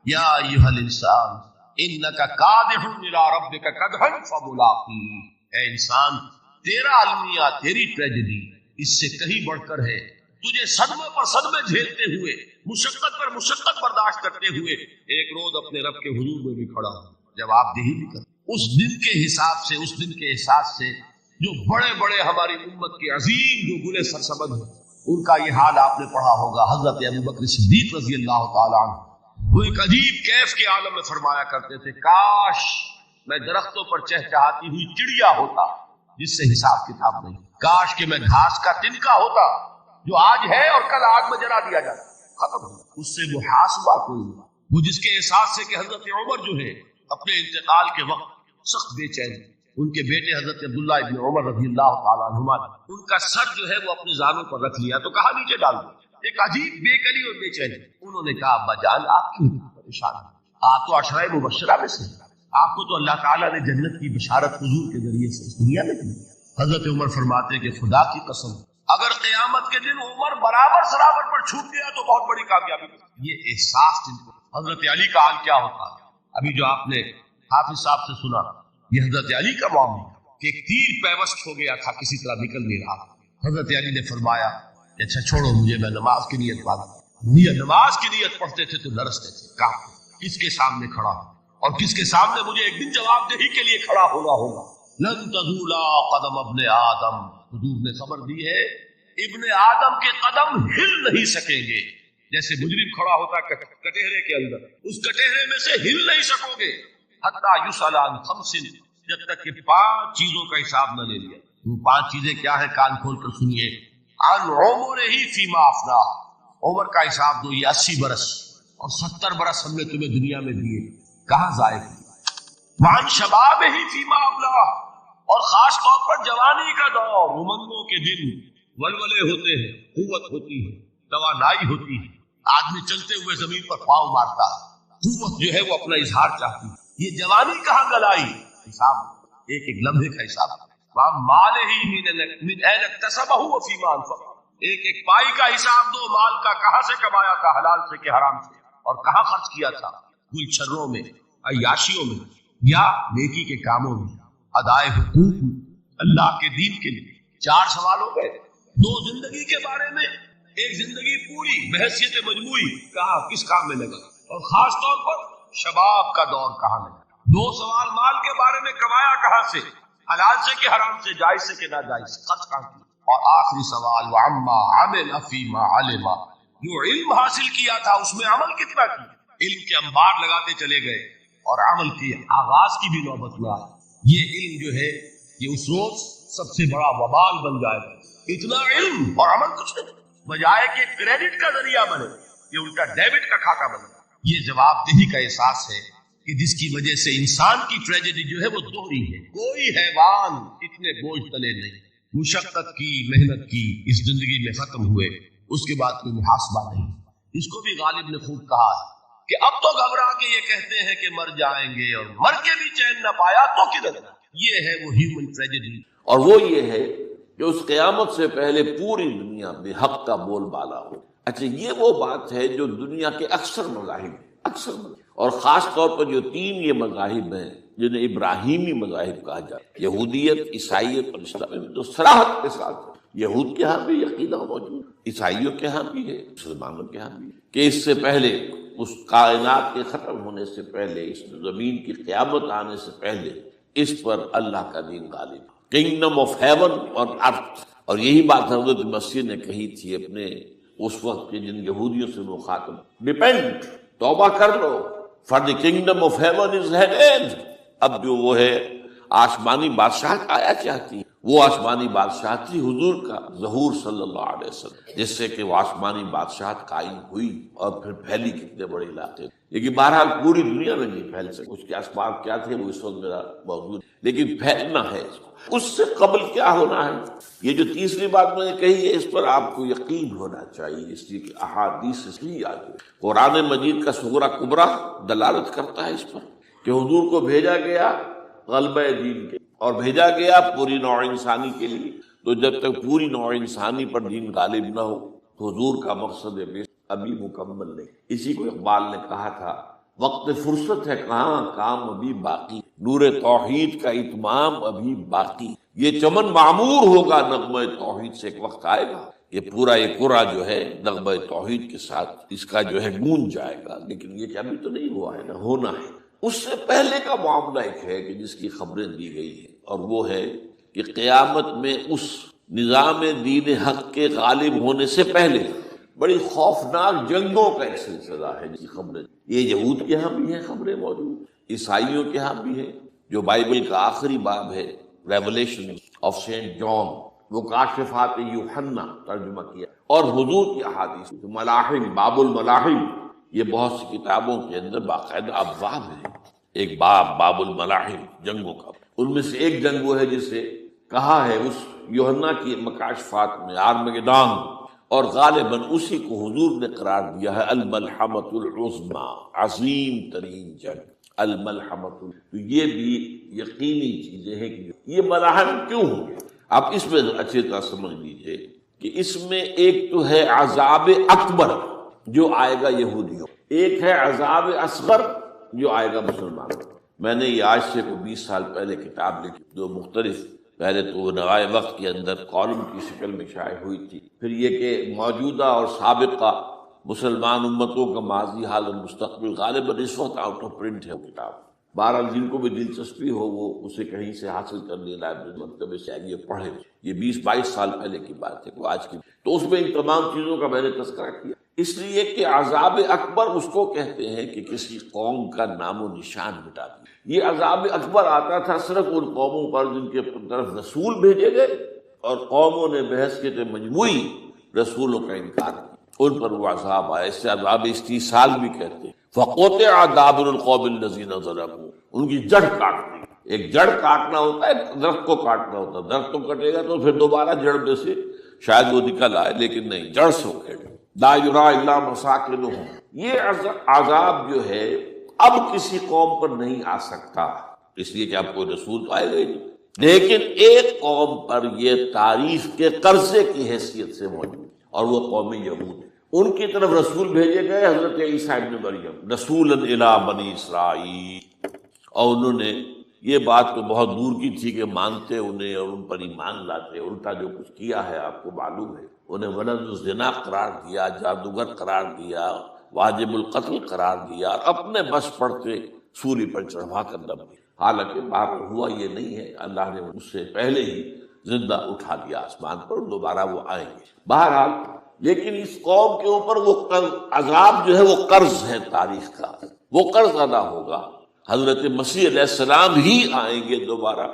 یا ایھا الانسان انک کادح الی ربک کدحا فملاقیہ، اے انسان تیرا المیہ، تیری ٹریجڈی اس سے کہیں بڑھ کر ہے، تجھے صدمے پر صدمے جھیلتے ہوئے، مشقت پر مشقت برداشت کرتے ہوئے ایک روز اپنے رب کے حضور میں بھی کھڑا ہو، جواب دہی بھی کر۔ اس دن کے حساب سے، اس دن کے احساس سے جو بڑے بڑے ہماری امت کے عظیم جو گلے سرسبد ہیں، ان کا یہ حال آپ نے پڑھا ہوگا۔ حضرت ابوبکر صدیق رضی اللہ تعالیٰ عنہ وہ ایک عجیب کیف کے عالم میں فرمایا کرتے تھے، کاش میں درختوں پر چہچہاتی ہوئی چڑیا ہوتا جس سے حساب کتاب نہیں، کاش کہ میں گھاس کا تنکا ہوتا جو آج ہے اور کل آگ میں جلا دیا جاتا، ختم ہو، اس سے محاسبہ کوئی نہیں۔ وہ جس کے احساس سے کہ حضرت عمر جو ہے اپنے انتقال کے وقت سخت بے چین، ان کے بیٹے حضرت عبداللہ ابن عمر رضی اللہ تعالیٰ عنہما ان کا سر جو ہے وہ اپنے زانوں پر رکھ لیا تو کہا نیچے ڈال دو، ایک عجیب بے کلی اور بے چین۔ انہوں نے کہا ابا جان آپ کیوں پریشان ہیں؟ آپ تو عشرہ مبشرہ میں سے، آپ کو تو اللہ تعالیٰ نے جنت کی بشارت حضور کے ذریعے سے اس دنیا میں دی۔ حضرت عمر فرماتے کہ خدا کی قسم اگر قیامت کے دن عمر برابر سرابر پر چھوٹ گیا تو بہت بڑی کامیابی۔ یہ احساس جن کو، حضرت علی کا حال کیا ہوتا ہے؟ ابھی جو آپ نے حافظ صاحب سے سنا، یہ حضرت علی کا معاملہ کہ ایک تیر پیوست ہو گیا تھا، کسی طرح نکل نہیں رہا۔ حضرت علی نے فرمایا کہ اچھا چھوڑو مجھے، میں نماز کی نیت پڑھتا، نماز کی نیت پڑھتے تھے تو لرزتے تھے، کہا کس کے سامنے کھڑا ہوں اور کس کے سامنے مجھے ایک دن جواب دہی کے لیے کھڑا ہونا ہوگا۔ لن تزولا قدم ابن آدم، حضور نے خبر دی ہے ابن آدم کے قدم ہل نہیں سکیں گے، جیسے مجرم کھڑا ہوتا کٹہرے کے اندر، اس کٹہرے میں سے ہل نہیں سکو گے، حتی یسأل عن خمس، جب تک کہ 5 چیزوں کا حساب نہ لے لیا۔ وہ 5 چیزیں کیا ہیں؟ کان کھول کر سنیے۔ عن عمرہ فیما افنا، عمر کا حساب دو، یہ 80 برس اور 70 برس ہم نے تمہیں دنیا میں دیے، کہاں ضائع کیا؟ وعن شبابہ فیما ابلا، اور خاص طور پر جوانی کا دور، امنگوں کے دن، ولولے ہوتے ہیں، قوت ہوتی ہے، توانائی ہوتی ہے، آدمی چلتے ہوئے زمین پر پاؤں مارتا ہے، قوت جو ہے وہ اپنا اظہار چاہتی ہے۔ یہ جوانی کہاں گلائی؟ حساب ایک ایک لمحے کا حساب۔ مالہ من این اکتسبہ وفیما انفق، ایک ایک پائی کا حساب دو، مال کا کہاں سے کمایا تھا، حلال سے کہ حرام سے، اور کہاں خرچ کیا تھا، گل چھروں میں، عیاشیوں میں، یا نیکی کے کاموں میں، ادائے حقوق اللہ کے دین کے لیے۔ 4 سوال ہو گئے، 2 زندگی کے بارے میں، ایک زندگی پوری بحیثیت مجموعی، کہاں کس کام میں لگا، اور خاص طور پر شباب کا دور کہاں لگا۔ 2 سوال مال کے بارے میں، کمایا کہاں سے، حلال سے کہ حرام سے، جائز سے کہ ناجائز، خرچ کہاں کیا، اور آخری سوال وعما عمل فیما علم، جو علم حاصل کیا تھا اس میں عمل کتنا کیا۔ علم کے انبار لگاتے چلے گئے اور عمل کے آغاز کی بھی نوبت میں آئی۔ یہ علم جو ہے یہ اس روز سب سے بڑا وبال بن جائے گا، اتنا علم اور عمل کچھ نہیں، بجائے کہ کریڈٹ کا ذریعہ بنے یہ الٹا ڈیبٹ کا کھاتا بنے۔ یہ جواب دہی کا احساس ہے کہ جس کی وجہ سے انسان کی ٹریجڈی جو ہے وہ دوہری ہے۔ کوئی حیوان اتنے بوجھ تلے نہیں، مشقت کی، محنت کی، اس زندگی میں ختم ہوئے، اس کے بعد کوئی محاسبہ نہیں۔ اس کو بھی غالب نے خوب کہا کہ اب تو گھبرا کے یہ کہتے ہیں کہ مر جائیں گے، اور مر کے بھی چین نہ پایا تو کدھر۔ یہ ہے وہ ہیومن ٹریجڈی، اور وہ یہ ہے کہ اس قیامت سے پہلے پوری دنیا میں حق کا بول بالا ہو۔ اچھا، یہ وہ بات ہے جو دنیا کے اکثر مذاہب، اور خاص طور پر جو 3 یہ مذاہب ہیں جنہیں ابراہیمی مذاہب کہا جاتا ہے، یہودیت، عیسائیت اور اسلام، میں تو صراحت کے ساتھ یہود کے ہاں بھی عقیدہ موجود، عیسائیوں کے ہاں بھی ہے، مسلمانوں کے ہاں بھی ہے، کہ اس سے پہلے، اس کائنات کے ختم ہونے سے پہلے، اس زمین کی قیامت آنے سے پہلے، اس پر اللہ کا دین غالب، کنگڈم آف ہیون اور ارتھ۔ اور یہی بات حضرت مسیح نے کہی تھی اپنے اس وقت کے جن یہودیوں سے مخاطب، ریپینٹ، توبہ کر لو، for the kingdom of heaven is at hand. اب جو وہ ہے آسمانی بادشاہت آیا چاہتی، وہ آسمانی بادشاہت تھی حضور کا ظہور صلی اللہ علیہ وسلم، جس سے کہ وہ آسمانی بادشاہت قائم ہوئی اور پھر پھیلی کتنے بڑے علاقے، لیکن بہرحال پوری دنیا میں نہیں پھیل سکے۔ اس کے اسباب کیا تھے وہ اس وقت میرا موجود، لیکن پھیلنا ہے اس کو۔ اس سے قبل کیا ہونا ہے، یہ جو تیسری بات میں نے کہی ہے، اس پر آپ کو یقین ہونا چاہیے، اس لیے کہ احادیث اس لیے آئی، قرآن مجید کا صغرا کبرا دلالت کرتا ہے اس پر کہ حضور کو بھیجا گیا غلبہ دین کے، اور بھیجا گیا پوری نوع انسانی کے لیے۔ تو جب تک پوری نوع انسانی پر دین غالب نہ ہو تو حضور کا مقصد ابھی مکمل نہیں۔ اسی کو اقبال نے کہا تھا، وقت فرصت ہے کہاں، کام ابھی باقی، نور توحید کا اتمام ابھی باقی، یہ چمن معمور ہوگا نغمہ توحید سے، ایک وقت آئے گا یہ پورا یہ قرآن جو ہے نغمہ توحید کے ساتھ اس کا جو ہے گونج جائے گا، لیکن یہ ابھی تو نہیں ہوا ہے، نہ ہونا ہے۔ اس سے پہلے کا معاملہ ایک ہے کہ جس کی خبریں دی گئی ہیں، اور وہ ہے کہ قیامت میں اس نظام دین حق کے غالب ہونے سے پہلے بڑی خوفناک جنگوں کا ایک سلسلہ ہے جی خبریں. یہ یہود کے ہاں بھی ہیں خبریں موجود، عیسائیوں کے ہاں بھی ہیں. جو بائبل کا آخری باب ہے ریولیشن آف سینٹ جان، وہ کاشفات یوحنا ترجمہ کیا، اور حضور کی احادیث ملاحم، باب الملاحم، یہ بہت سی کتابوں کے اندر باقاعدہ ابواب ہیں. ایک باب الملاحم جنگوں کا، ان میں سے ایک جنگ وہ ہے جسے کہا ہے اس یوحنا کی مکاشفات میں آرمگدان، اور غالباً اسی کو حضور نے قرار دیا ہے الملحمۃ العظمی، عظیم ترین جنگ الملحمۃ. تو یہ بھی یقینی چیزیں ہیں کہ یہ ملاحم کیوں ہوں گے. آپ اس میں اچھی طرح سمجھ لیجئے کہ اس میں ایک تو ہے عذاب اکبر جو آئے گا یہودیوں، ایک ہے عذاب اصغر جو آئے گا مسلمانوں. میں نے یہ آج سے 20 سال پہلے کتاب لکھی، جو مختلف، پہلے تو وہ نوائے وقت کے اندر کالم کی شکل میں شائع ہوئی تھی، پھر یہ کہ موجودہ اور سابقہ مسلمان امتوں کا ماضی، حال اور مستقبل، غالباً اس وقت آؤٹ آف پرنٹ ہے وہ کتاب. بہرحال جن کو بھی دلچسپی ہو وہ اسے کہیں سے حاصل کر لے، لائبریری مکتبے سے آئیے پڑھے. یہ 20-22 سال پہلے کی بات ہے، آج کی. تو اس میں ان تمام چیزوں کا میں نے تذکرہ کیا، اس لیے کہ عذاب اکبر اس کو کہتے ہیں کہ کسی قوم کا نام و نشان مٹا دیا. یہ عذاب اکبر آتا تھا صرف ان قوموں پر جن کے طرف رسول بھیجے گئے اور قوموں نے بحث کے مجموعی رسولوں کا انکار کیا، ان پر وہ عذاب آیا. اس سے عذاب استیصال بھی کہتے ہیں. فقطع دابر القوم الذین ظلموا، ان کی جڑ کاٹ دی. ایک جڑ کاٹنا ہوتا ہے، درخت کو کاٹنا ہوتا ہے. درخت تو کٹے گا تو پھر دوبارہ جڑ میں سے شاید وہ نکل آئے، لیکن نہیں، جڑ سے اکھیڑ. لا یری الا مساکنہم، یہ عذاب جو ہے اب کسی قوم پر نہیں آ سکتا، اس لیے کہ اب کوئی رسول تو آئے گا نہیں. لیکن ایک قوم پر یہ تاریخ کے قرضے کی حیثیت سے موجود، اور وہ قوم یہود ہے. ان کی طرف رسول بھیجے گئے حضرت عیسیٰ ابن مریم، رسولا الی بنی اسرائیل، اور انہوں نے یہ بات تو بہت دور کی تھی کہ مانتے انہیں اور ان پر ایمان لاتے. الٹا جو کچھ کیا ہے آپ کو معلوم ہے. انہیں ولد الزنا قرار دیا، جادوگر قرار دیا، واجب القتل قرار دیا، اور اپنے بس پڑتے سولی پر چڑھوا کر دم دیا. حالانکہ بات ہوا یہ نہیں ہے، اللہ نے اس سے پہلے ہی زندہ اٹھا دیا آسمان پر، دوبارہ وہ آئیں گے. بہرحال لیکن اس قوم کے اوپر وہ عذاب جو ہے وہ قرض ہے تاریخ کا، وہ قرض ادا ہوگا. حضرت مسیح علیہ السلام ہی آئیں گے دوبارہ،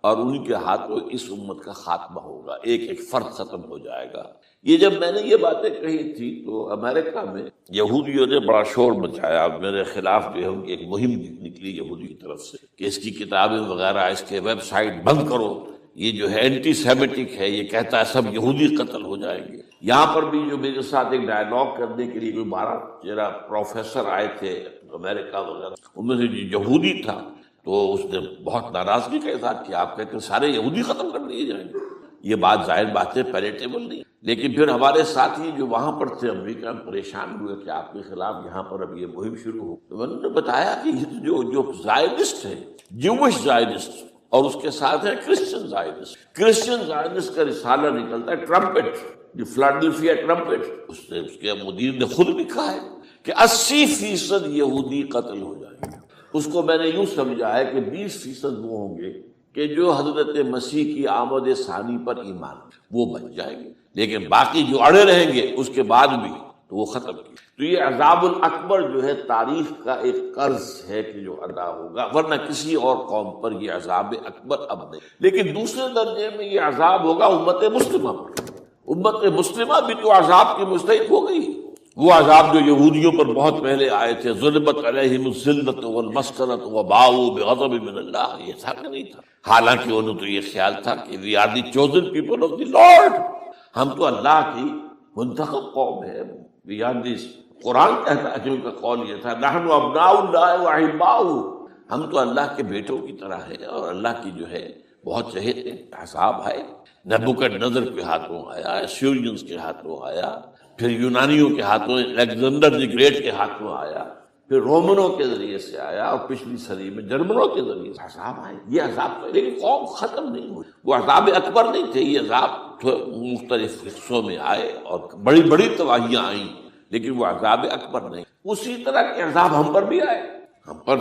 اور ان کے ہاتھوں اس امت کا خاتمہ ہوگا، ایک ایک فرد ختم ہو جائے گا. یہ جب میں نے یہ باتیں کہی تھی تو امریکہ میں یہودیوں نے بڑا شور مچایا. میرے خلاف جو ہے ان کی ایک مہم نکلی یہودی کی طرف سے کہ اس کی کتابیں وغیرہ، اس کے ویب سائٹ بند کرو، یہ جو ہے اینٹی سیمیٹک ہے، یہ کہتا ہے سب یہودی قتل ہو جائیں گے. یہاں پر بھی جو میرے ساتھ ایک ڈائلاگ کرنے کے لیے کوئی 12-13 پروفیسر آئے تھے امریکہ وغیرہ، ان میں سے جو یہودی تھا تو اس نے بہت ناراضگی کا اظہار کیا. آپ کہتے ہیں سارے یہودی ختم کر دیے جائیں گے، یہ بات ظاہر بات ہے پیلیٹیبل نہیں. لیکن پھر ہمارے ساتھی جو وہاں پر تھے امریکہ میں پریشان ہوئے کہ آپ کے خلاف یہاں پر اب یہ مہم شروع ہو. تو میں نے بتایا کہ جو زائنسٹ ہے، جوش زائنسٹ، اور اس کے ساتھ ہے کرسچن زائنسٹ. کرسچن زائنسٹ کا رسالہ نکلتا ہے ٹرمپٹ، جو فلاڈلفیا ٹرمپٹ، اس کے مدیر نے خود لکھا ہے کہ 80% یہودی قتل ہو جائیں گے. اس کو میں نے یوں سمجھا ہے کہ 20% وہ ہوں گے کہ جو حضرت مسیح کی آمد ثانی پر ایمان وہ بچ جائیں گے، لیکن باقی جو اڑے رہیں گے اس کے بعد بھی تو وہ ختم کی. تو یہ عذاب الاکبر جو ہے تاریخ کا ایک قرض ہے کہ جو ادا ہوگا، ورنہ کسی اور قوم پر یہ عذاب اکبر اب نہیں. لیکن دوسرے درجے میں یہ عذاب ہوگا امت مسلمہ پر. امت مسلمہ بھی تو عذاب کی مستحق ہو گئی. وہ عذاب جو یہودیوں پر بہت پہلے آئے تھے، ضربت علیہم الذلۃ والمسکنۃ وباؤوا بغضب من اللہ، یہ تھا کہ نہیں تھا؟ حالانکہ انہوں تو یہ خیال تھا کہ we are the chosen people of the Lord, ہم تو اللہ کی منتخب قوم ہے. وی آر دی، قرآن کہتا ہے کہ ان کا قول یہ تھا نحن ابناء اللہ واحباؤہ، ہم تو اللہ کے بیٹوں کی طرح ہیں اور اللہ کی جو ہے بہت چہیتے ہیں. عذاب آئے، نبوکدنضر کے ہاتھوں آیا، اسیرینز کے ہاتھوں آیا، پھر یونانیوں کے ہاتھوں، الیگزینڈر دی گریٹ کے ہاتھوں آیا، پھر رومنوں کے ذریعے سے آیا، اور پچھلی صدی میں جرمنوں کے ذریعے سے عذاب آئے. یہ عذاب تو، لیکن قوم ختم نہیں ہوئی. وہ عذاب اکبر نہیں تھے، یہ عذاب مختلف حصوں میں آئے اور بڑی بڑی تباہیاں آئیں، لیکن وہ عذاب اکبر نہیں. اسی طرح کے عذاب ہم پر بھی آئے. ہم پر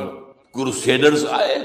کروسیڈرز آئے،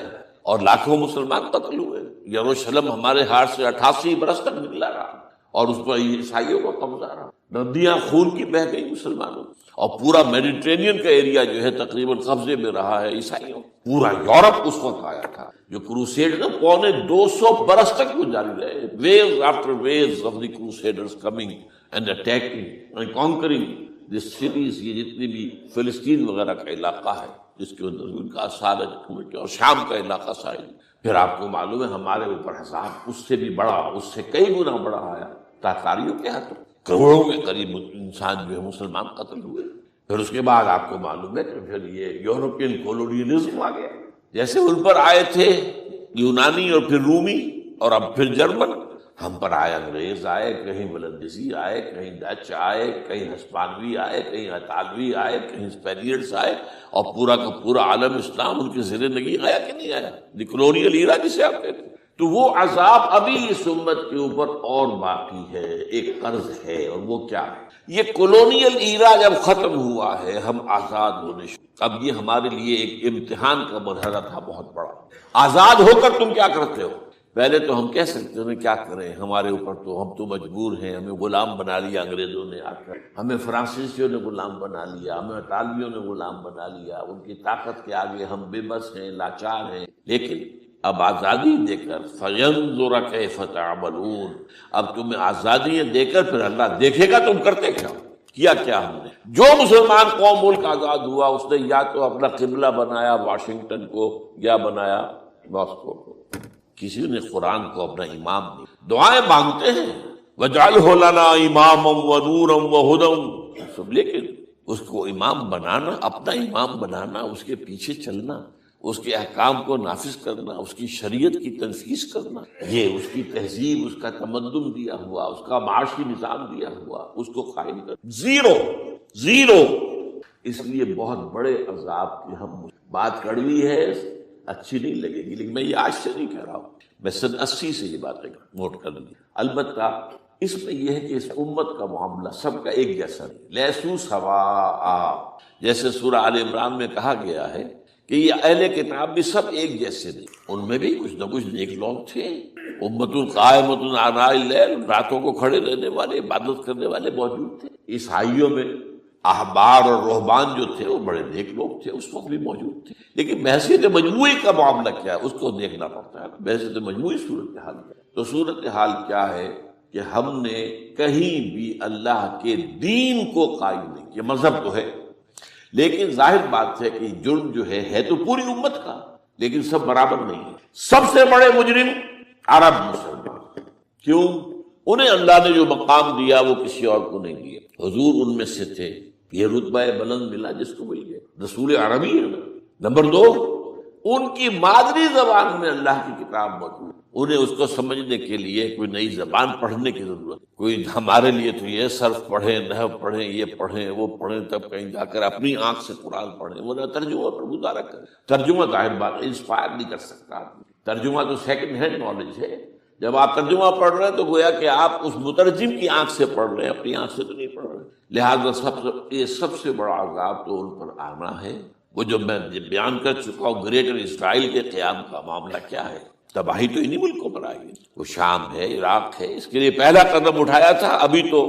اور لاکھوں مسلمان قتل ہوئے. یروشلم ہمارے ہاتھ سے 88 برس تک نکلا رہا اور اس پر عیسائیوں کو قبضہ رہا. ندیاں خون کی بہہ گئی مسلمانوں، اور پورا میڈیٹرینین کا ایریا جو ہے تقریباً قبضے میں رہا ہے عیسائیوں. پورا یورپ اس وقت آیا تھا. جو کروسیڈ نا 250 برس تک وہ جاری رہے. Waves after waves of the crusaders coming and attacking and conquering the cities. یہ جتنی بھی فلسطین وغیرہ کا علاقہ ہے جس کے اندر ان کا اثار ہے، اور شام کا علاقہ ساحل. پھر آپ کو معلوم ہے ہمارے اوپر حساب اس سے بھی بڑا، اس سے کئی گنا بڑا آیا تاتاریوں کے ہاتھوں. کروڑوں کے قریب انسان جو ہے مسلمان قتل ہوئے. پھر اس کے بعد آپ کو معلوم ہے کہ پھر یہ یورپین کولونیلزم آ گیا. جیسے ان پر آئے تھے یونانی اور پھر رومی اور اب پھر جرمن، ہم پر آئے انگریز آئے، کہیں ولندیزی آئے، کہیں ڈچ آئے، کہیں ہسپانوی آئے، کہیں اطالوی آئے، کہیں اسپینیئرز آئے، اور پورا کا پورا عالم اسلام ان کے زیر نگی آیا کہ نہیں آیا. دی کلونیل ایرا جسے آپ کہتے ہیں. تو وہ عذاب ابھی اس امت کے اوپر اور باقی ہے. ایک قرض ہے، اور وہ کیا ہے؟ یہ کلونیل ایرا جب ختم ہوا ہے، ہم آزاد ہونے اب یہ ہمارے لیے ایک امتحان کا مرحلہ تھا بہت بڑا. آزاد ہو کر تم کیا کرتے ہو؟ پہلے تو ہم کہہ سکتے ہیں کیا کریں، ہمارے اوپر تو ہم تو مجبور ہیں، ہمیں غلام بنا لیا انگریزوں نے آ کر، ہمیں فرانسیسیوں نے غلام بنا لیا، ہمیں اطالویوں نے غلام بنا لیا. ان کی طاقت کے آگے ہم بے بس ہیں، لاچار ہیں. لیکن اب آزادی دے کر فَيَنظُرَ كَيْفَ تَعْمَلُونَ، اب تمہیں آزادیاں دے کر پھر اللہ دیکھے گا تم کرتے کیا ہم نے. جو مسلمان قوم ملک آزاد ہوا اس نے یا تو اپنا قبلہ بنایا واشنگٹن کو یا بنایا ماسکو کو. کسی نے قرآن کو اپنا امام نہیں. دعائیں مانگتے ہیں وَاجْعَلْهُ لَنَا إِمَامًا وَنُورًا وَهُدًى سب، لیکن اس کو امام بنانا، اپنا امام بنانا، اس کے پیچھے چلنا، اس کے احکام کو نافذ کرنا، اس کی شریعت کی تنفیذ کرنا، یہ اس کی تہذیب، اس کا تمدن دیا ہوا، اس کا معاشی نظام دیا ہوا، اس کو قائم کر زیرو. اس لیے بہت بڑے عذاب کی ہم بات کڑوی ہے، اچھی نہیں لگے گی، لیکن میں یہ آج سے نہیں کہہ رہا ہوں، میں سن 80 سے یہ باتیں نوٹ کر لی. البتہ اس میں یہ ہے کہ اس امت کا معاملہ سب کا ایک جیسا نہیں. لیسو سواء، جیسے سورہ آل عمران میں کہا گیا ہے کہ یہ اہل کتاب بھی سب ایک جیسے نہیں. ان میں بھی کچھ نہ کچھ نیک لوگ تھے. امت قائمۃ آناء اللیل، راتوں کو کھڑے رہنے والے، عبادت کرنے والے موجود تھے. عیسائیوں میں احبار اور رہبان جو تھے وہ بڑے نیک لوگ تھے، اس وقت بھی موجود تھے. لیکن بحثیت مجموعی کا معاملہ کیا ہے اس کو دیکھنا پڑتا ہے. بحثیت مجموعی صورتحال کیا ہے؟ تو صورتحال کیا ہے کہ ہم نے کہیں بھی اللہ کے دین کو قائم نہیں کیا. مذہب تو ہے، لیکن ظاہر بات ہے کہ جرم جو ہے تو پوری امت کا، لیکن سب برابر نہیں ہے. سب سے بڑے مجرم عرب مسلمان. کیوں؟ انہیں اللہ نے جو مقام دیا وہ کسی اور کو نہیں دیا. حضور ان میں سے تھے، یہ رتبہ بلند ملا جس کو مل گیا. رسول عربی ہے نا. نمبر 2، ان کی مادری زبان میں اللہ کی کتاب موجود. انہیں اس کو سمجھنے کے لیے کوئی نئی زبان پڑھنے کی ضرورت. کوئی ہمارے لیے تو یہ صرف پڑھیں، نحو پڑھیں، یہ پڑھیں، وہ پڑھیں، تب کہیں جا کر اپنی آنکھ سے قرآن پڑھیں. وہ ترجمہ پر گزارا کریں. ترجمہ ظاہر بات انسپائر نہیں کر سکتا. ترجمہ تو سیکنڈ ہینڈ نالج ہے. جب آپ ترجمہ پڑھ رہے ہیں تو گویا کہ آپ اس مترجم کی آنکھ سے پڑھ رہے ہیں، اپنی آنکھ سے تو نہیں پڑھ رہے. لہٰذا یہ سب سے بڑا عذاب تو ان پر آنا ہے. وہ جو میں بیان کر چکا ہوں، گریٹر اسرائیل کے قیام کا معاملہ کیا ہے. تباہی تو انہی ملکوں پر آئی ہے. وہ شام ہے، عراق ہے. اس کے لیے پہلا قدم اٹھایا تھا، ابھی تو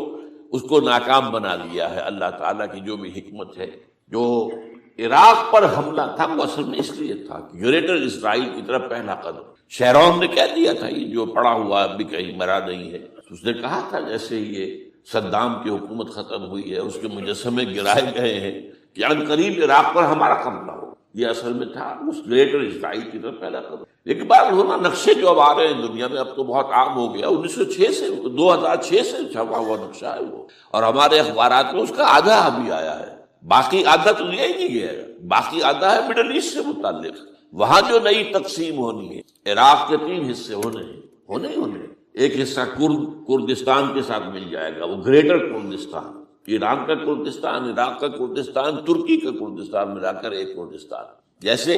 اس کو ناکام بنا دیا ہے. اللہ تعالیٰ کی جو بھی حکمت ہے. جو عراق پر حملہ تھا وہ اصل میں اس لیے تھا کہ گریٹر اسرائیل کی طرف پہلا قدم. شیرون نے کہہ دیا تھا یہ جو پڑا ہوا ابھی کہیں مرا نہیں ہے. اس نے کہا تھا جیسے یہ صدام کی حکومت ختم ہوئی ہے، اس کے مجسمے گرائے گئے ہیں کہ ان قریب عراق پر ہمارا قبضہ ہو. یہ اصل میں تھا اس گریٹر اسرائیل کی طرف پہلا قدم. لیکن بات ہونا نقشے جو اب آ رہے ہیں دنیا میں، اب تو بہت عام ہو گیا. 1906 سے 2006 سے چھپا ہوا نقشہ ہے وہ، اور ہمارے اخبارات میں اس کا آدھا ابھی آیا ہے. باقی آدھا تو لیا ہی نہیں گیا ہے. باقی آدھا ہے مڈل ایسٹ سے متعلق. وہاں جو نئی تقسیم ہونی ہے، عراق کے 3 حصے ہونے. ایک حصہ کردستان کے ساتھ مل جائے گا، وہ گریٹر کردستان. ایران کا کردستان، عراق کا کردستان، ترکی کا کردستان ملا کر ایک کردستان. جیسے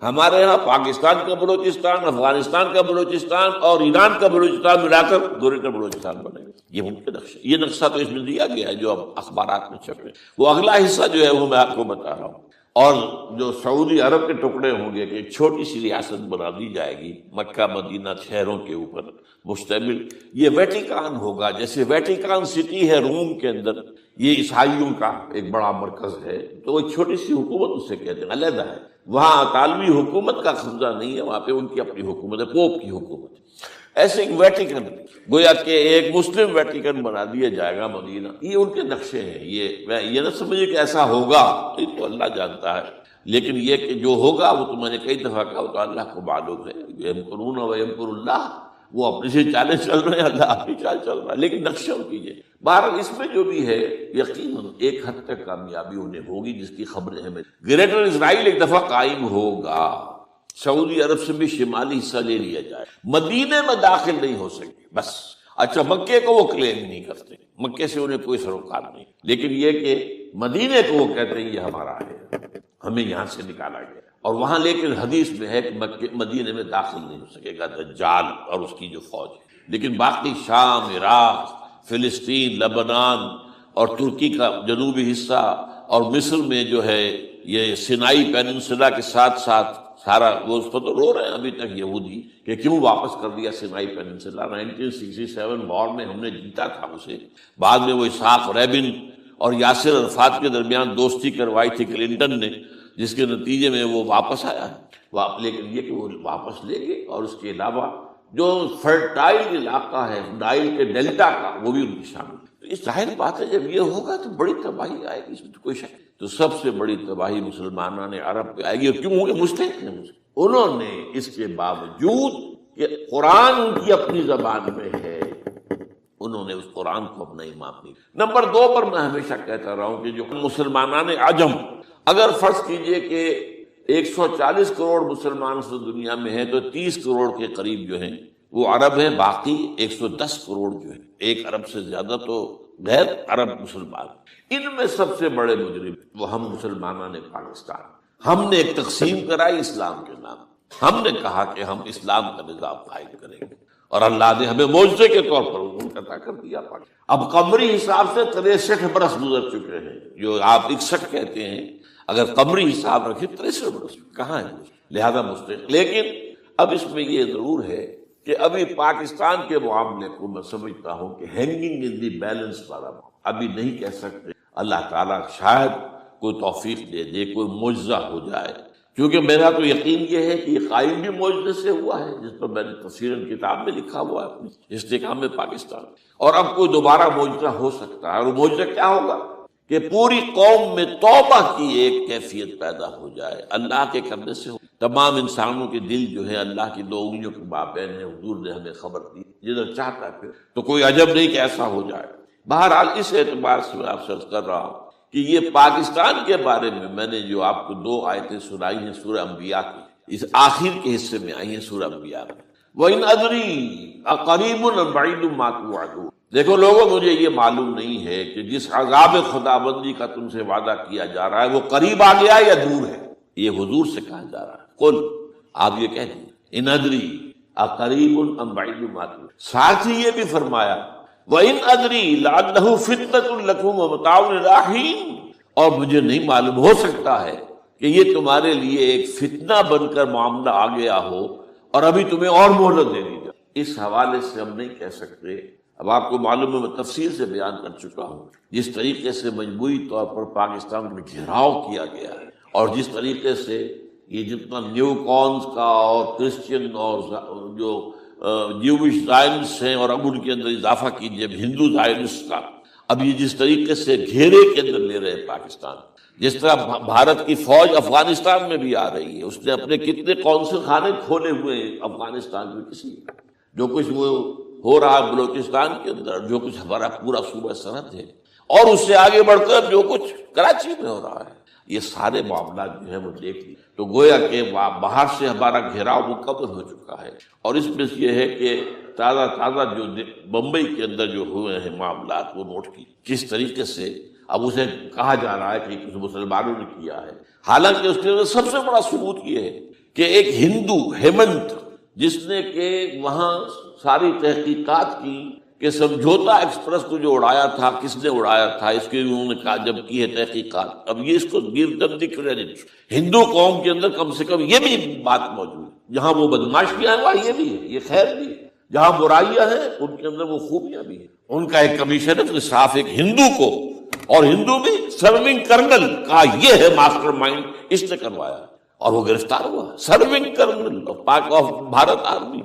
ہمارے یہاں پاکستان کا بلوچستان، افغانستان کا بلوچستان اور ایران کا بلوچستان ملا کر گریٹر بلوچستان بنے گا. یہ ممکن نقشہ، یہ نقشہ تو اس میں دیا گیا ہے جو اب اخبارات میں چھپے. وہ اگلا حصہ جو ہے وہ میں آپ کو بتا رہا ہوں. اور جو سعودی عرب کے ٹکڑے ہوں گے کہ ایک چھوٹی سی ریاست بنا دی جائے گی مکہ مدینہ شہروں کے اوپر مشتمل، یہ ویٹیکان ہوگا، جیسے ویٹیکان سٹی ہے روم کے اندر، یہ عیسائیوں کا ایک بڑا مرکز ہے، تو ایک چھوٹی سی حکومت اسے کہتے ہیں، علیحدہ ہے، وہاں اطالوی حکومت کا قبضہ نہیں ہے، وہاں پہ ان کی اپنی حکومت ہے، پوپ کی حکومت۔ ایسے ایک ویٹیکن، گویا کہ ایک مسلم ویٹیکن بنا دیا جائے گا مدینہ، یہ ان کے نقشے ہیں، یہ نہ سمجھے کہ ایسا ہوگا، یہ تو اللہ جانتا ہے، لیکن یہ کہ جو ہوگا وہ تو میں نے کئی دفعہ کہا، وہ تو اللہ کو معلوم ہے، یمکرون و یمکر اللہ، وہ اپنی سے چالیں چل رہے ہیں، اللہ اپنی چال چل رہا ہے، لیکن نقشہ کیجیے۔ بہرحال اس میں جو بھی ہے یقیناً ایک حد تک کامیابی انہیں ہوگی، جس کی خبریں ہمیں، گریٹر اسرائیل ایک دفعہ قائم ہوگا، سعودی عرب سے بھی شمالی حصہ لے لیا جائے، مدینے میں داخل نہیں ہو سکے بس۔ اچھا، مکے کو وہ کلیم نہیں کرتے، مکے سے انہیں کوئی سروکار نہیں، لیکن یہ کہ مدینے کو وہ کہتے ہیں یہ ہمارا ہے، ہمیں یہاں سے نکالا گیا، اور وہاں لیکن حدیث میں ہے کہ مدینے میں داخل نہیں ہو سکے گا دجال اور اس کی جو فوج ہے، لیکن باقی شام، عراق، فلسطین، لبنان اور ترکی کا جنوبی حصہ اور مصر میں جو ہے یہ سینائی پیننسولا کے ساتھ ساتھ سارا، وہ اس پر تو رو رہے ہیں ابھی تک یہودی کہ کیوں واپس کر دیا سینائی پیننسولا، 1967 وار میں ہم نے جیتا تھا اسے، بعد میں وہ اسحاق ریبن اور یاسر عرفات کے درمیان دوستی کروائی تھی کلنٹن نے، جس کے نتیجے میں وہ واپس آیا ہے، لیکن یہ کہ وہ واپس لے گئے، اور اس کے علاوہ جو فرٹائل علاقہ ہے نائل کے ڈیلٹا کا وہ بھی ان کی شامل ہے۔ اس ظاہر بات ہے جب یہ ہوگا تو بڑی تباہی آئے گی، اس میں تو کوئی شک، تو سب سے بڑی تباہی مسلمانان عرب پہ آئے گی، اور کیوں ہوں گے؟ مستحق ہیں، انہوں نے اس کے باوجود کہ قرآن ان کی اپنی زبان میں ہے، انہوں نے اس قرآن کو اپنا امام نہیں۔ نمبر 2 پر میں ہمیشہ کہتا رہا ہوں کہ جو مسلمانان عجم، اگر فرض کیجئے کہ 140 کروڑ مسلمان سے دنیا میں ہیں تو 30 کروڑ کے قریب جو ہیں وہ عرب ہیں، باقی 110 کروڑ جو ہیں، 1 ارب سے زیادہ تو غیر عرب مسلمان، ان میں سب سے بڑے مجرم وہ ہم مسلمانوں نے پاکستان، ہم نے ایک تقسیم کرائی اسلام کے نام، ہم نے کہا کہ ہم اسلام کا نظام قائم کریں گے، اور اللہ نے ہمیں معجزے کے طور پر منقطع کر دیا۔ اب قمری حساب سے 63 برس گزر چکے ہیں، جو آپ 61 کہتے ہیں، اگر قمری حساب رکھیں 63 برس کہاں ہے، لہذا مستحق۔ لیکن اب اس میں یہ ضرور ہے کہ ابھی پاکستان کے معاملے کو میں سمجھتا ہوں کہ ہینگنگ ان دی بیلنس والا ابھی نہیں کہہ سکتے، اللہ تعالیٰ شاید کوئی توفیق دے دے، کوئی معجزہ ہو جائے، کیونکہ میرا تو یقین یہ ہے کہ یہ قائم بھی معجزے سے ہوا ہے، جس پر میں نے تفسیراً کتاب میں لکھا ہوا ہے اپنی استحکام پاکستان، اور اب کوئی دوبارہ معجزہ ہو سکتا ہے، اور معجزہ کیا ہوگا کہ پوری قوم میں توبہ کی ایک کیفیت پیدا ہو جائے، اللہ کے کرنے سے تمام انسانوں کے دل جو ہے اللہ کی 2 انگلیوں کے مابین ہے، حضور نے ہمیں خبر دی، جدھر چاہتا ہے پھر تو کوئی عجب نہیں کہ ایسا ہو جائے۔ بہرحال اس اعتبار سے میں آپ سے عرض کر رہا ہوں کہ یہ پاکستان کے بارے میں نے جو آپ کو 2 آیتیں سنائی ہیں سورہ انبیاء کی، اس آخر کے حصے میں آئی ہیں سورہ انبیاء میں، وَإِنْ أَدْرِي أَقَرِيبٌ أَمْ بَعِيدٌ مَا تُوعَدُونَ۔ دیکھو لوگوں، مجھے یہ معلوم نہیں ہے کہ جس عذاب خداوندی کا تم سے وعدہ کیا جا رہا ہے وہ قریب آ گیا یا دور ہے، یہ حضور سے کہا جا رہا ہے، قل، آپ یہ کہہ دیجیے، ان ادری اقریب ام بعید ما تُوعدون۔ ساتھ ہی یہ بھی فرمایا وَإِنْ أَدْرِي لَعَلَّهُ فِتْنَةٌ لَكُمْ وَمَتَاعٌ إِلَىٰ حِينٍ، اور مجھے نہیں معلوم، ہو سکتا ہے کہ یہ تمہارے لیے ایک فتنہ بن کر معاملہ آ گیا ہو اور ابھی تمہیں اور مہلت دے دی جائے۔ اس حوالے سے ہم نہیں کہہ سکتے، اب آپ کو معلوم ہے میں تفصیل سے بیان کر چکا ہوں جس طریقے سے مجموعی طور پر پاکستان میں گھیراؤ کیا گیا ہے، اور جس طریقے سے یہ جتنا نیو کونز کا اور کرسچین اور جو جیوش زائنس ہیں، اور اب ان کے اندر اضافہ کیجیے ہندو زائنس کا، اب یہ جس طریقے سے گھیرے کے اندر لے رہے ہیں پاکستان، جس طرح بھارت کی فوج افغانستان میں بھی آ رہی ہے، اس نے اپنے کتنے قونصل خانے کھولے ہوئے ہیں افغانستان میں، کسی جو کچھ وہ ہو رہا ہے بلوچستان کے اندر، جو کچھ ہمارا پورا صوبہ سرحد ہے، اور اس سے آگے بڑھ کر جو کچھ کراچی میں ہو رہا ہے، یہ سارے معاملات جو ہیں وہ دیکھ لی تو گویا کہ باہر سے ہمارا گھیراؤ مکمل ہو چکا ہے، اور اس میں یہ ہے کہ تازہ جو بمبئی کے اندر جو ہوئے ہیں معاملات وہ نوٹ کی، کس طریقے سے اب اسے کہا جا رہا ہے کہ کچھ مسلمانوں نے کیا ہے، حالانکہ اس کے سب سے بڑا ثبوت یہ ہے کہ ایک ہندو ہیمنت، جس نے کہ وہاں ساری تحقیقات کی کہ سمجھوتا ایکسپریس کو جو اڑایا تھا کس نے اڑایا تھا، اس کی انہوں نے کہا جب کی ہے تحقیقات، اب یہ اس کو گیو دم دی کریڈٹ۔ ہندو قوم کے اندر کم سے کم یہ بھی بات موجود ہے، جہاں وہ بدماشیاں ہیں وہاں یہ بھی ہے، یہ خیر بھی ہے، جہاں برائیاں ہیں ان کے اندر وہ خوبیاں بھی ہیں۔ ان کا ایک کمیشن ہے تو صاف ایک ہندو کو، اور ہندو بھی سرونگ کرنل کا یہ ہے ماسٹر مائنڈ، اس نے کروایا اور وہ گرفتار ہوا، serving kernel of Bharat army.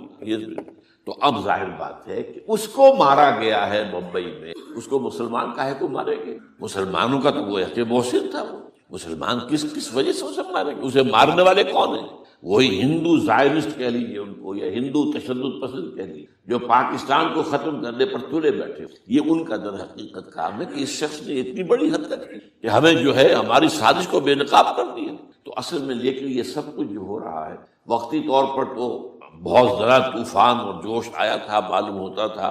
تو اب ظاہر بات ہے کہ اس کو مارا گیا ہے بمبئی میں، اس کو مسلمان کاہے کو مارے گے؟ مسلمانوں کا تو وہ حق محسن تھا، وہ مسلمان کس وجہ سے اسے مارے گے؟ اسے مارنے والے کون ہیں؟ وہی ہندو زائرسٹ کہہ لیجیے ان کو، یا ہندو تشدد پسند کہہ لیجیے، جو پاکستان کو ختم کرنے پر تلے بیٹھے۔ یہ ان کا در حقیقت کام ہے کہ اس شخص نے اتنی بڑی حرکت کی کہ ہمیں جو ہے ہماری سازش کو بے نقاب کر دیا۔ تو اصل میں لیکن یہ سب کچھ جو ہو رہا ہے وقتی طور پر تو بہت ذرا طوفان اور جوش آیا تھا، معلوم ہوتا تھا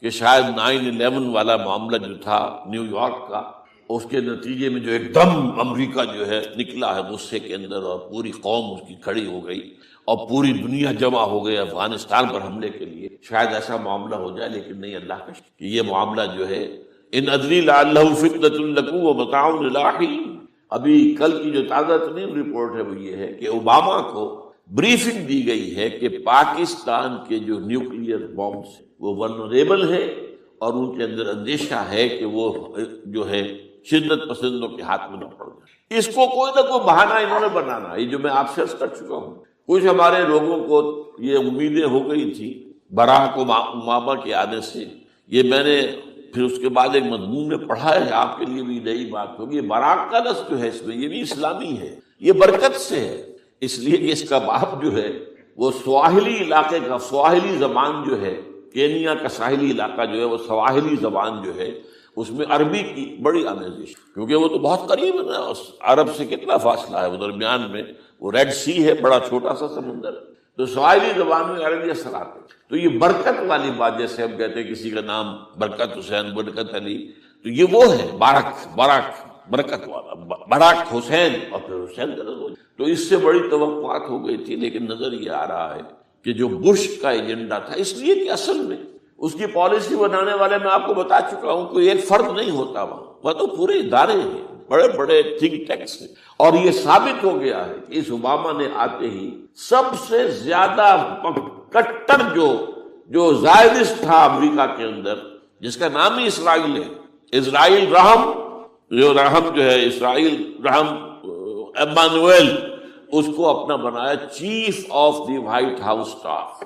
کہ شاید 9/11 والا معاملہ جو تھا نیو یارک کا، اس کے نتیجے میں جو ایک دم امریکہ جو ہے نکلا ہے غصے کے اندر، اور پوری قوم اس کی کھڑی ہو گئی اور پوری دنیا جمع ہو گئی افغانستان پر حملے کے لیے۔ شاید ایسا معاملہ ہو جائے، لیکن نہیں، اللہ کا شکر کہ یہ معاملہ جو ہے ان ادری لعلہ فتنۃ لکم ومتاع الی حین۔ ابھی کل کی جو تازہ ترین رپورٹ ہے وہ یہ ہے کہ اوباما کو بریفنگ دی گئی ہے کہ پاکستان کے جو نیوکلیئر بامبس وہ ولنریبل ہے، اور ان کے اندر اندیشہ ہے کہ وہ جو ہے شدت پسندوں کے ہاتھ میں نہ پڑ جائے۔ اس کو کوئی نہ کوئی بہانہ انہوں نے بنانا ہے، یہ جو میں آپ سے عرض کر چکا ہوں۔ کچھ ہمارے لوگوں کو یہ امیدیں ہو گئی تھی براک اوباما کے آنے سے، یہ میں نے پھر اس کے بعد ایک مضمون میں پڑھا ہے، آپ کے لیے بھی نئی بات ہوگی۔ براک کا لفظ جو ہے اس میں یہ بھی اسلامی ہے، یہ برکت سے ہے، اس لیے کہ اس کا باپ جو ہے وہ سواحلی علاقے کا، سواحلی زبان جو ہے کینیا کا ساحلی علاقہ جو ہے وہ سواحلی زبان جو ہے اس میں عربی کی بڑی آمیزش، کیونکہ وہ تو بہت قریب ہے نا، عرب سے کتنا فاصلہ ہے، وہ درمیان میں وہ ریڈ سی ہے، بڑا چھوٹا سا سمندر، تو سواحلی زبان میں عربی اثرات ہے۔ تو یہ برکت والی بات، جیسے ہم کہتے ہیں کسی کا نام برکت حسین، برکت علی، تو یہ وہ ہے باراک برکت والا، براک حسین، اور پھر حسین کا نظر۔ تو اس سے بڑی توقعات ہو گئی تھی، لیکن نظر یہ آ رہا ہے کہ جو بش کا ایجنڈا تھا، اس لیے کہ اصل میں اس کی پالیسی بنانے والے میں آپ کو بتا چکا ہوں، کوئی ایک فرد نہیں ہوتا وہاں تو پورے ادارے ہیں، بڑے بڑے تھنک ٹینکس ہیں، اور یہ ثابت ہو گیا ہے کہ اس اوباما نے آتے ہی سب سے زیادہ کٹر جو زائرسٹ تھا امریکہ کے اندر، جس کا نام ہی اسرائیل ہے، اسرائیل رحم جو ہے، اسرائیل رحم ایمانویل، اس کو اپنا بنایا chief of the white house staff.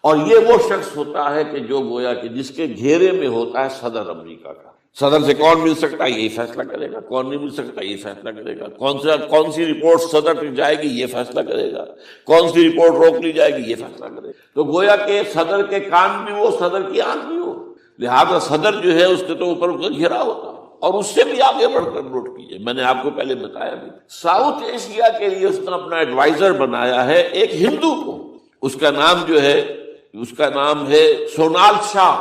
اور یہ وہ شخص ہوتا ہے کہ جو گویا کہ جس کے گھیرے میں ہوتا ہے صدر امریکہ کا۔ صدر سے کون مل سکتا ہے یہی فیصلہ کرے گا، کون نہیں مل سکتا یہ فیصلہ کرے گا، کون سی رپورٹ صدر تک جائے گی یہ فیصلہ کرے گا، کون سی رپورٹ روک لی جائے گی یہ فیصلہ کرے گا۔ تو گویا کہ صدر کے کان بھی وہ، صدر کی آنکھ بھی وہ، لہذا صدر جو ہے اس کے تو اوپر گھیرا ہوتا ہے۔ اور اس سے بھی آگے بڑھ کر نوٹ کیجیے، میں نے آپ کو پہلے بتایا بھی، ساؤتھ ایشیا کے لیے اس نے اپنا ایڈوائزر بنایا ہے ایک ہندو کو، اس کا نام ہے سونال شاہ۔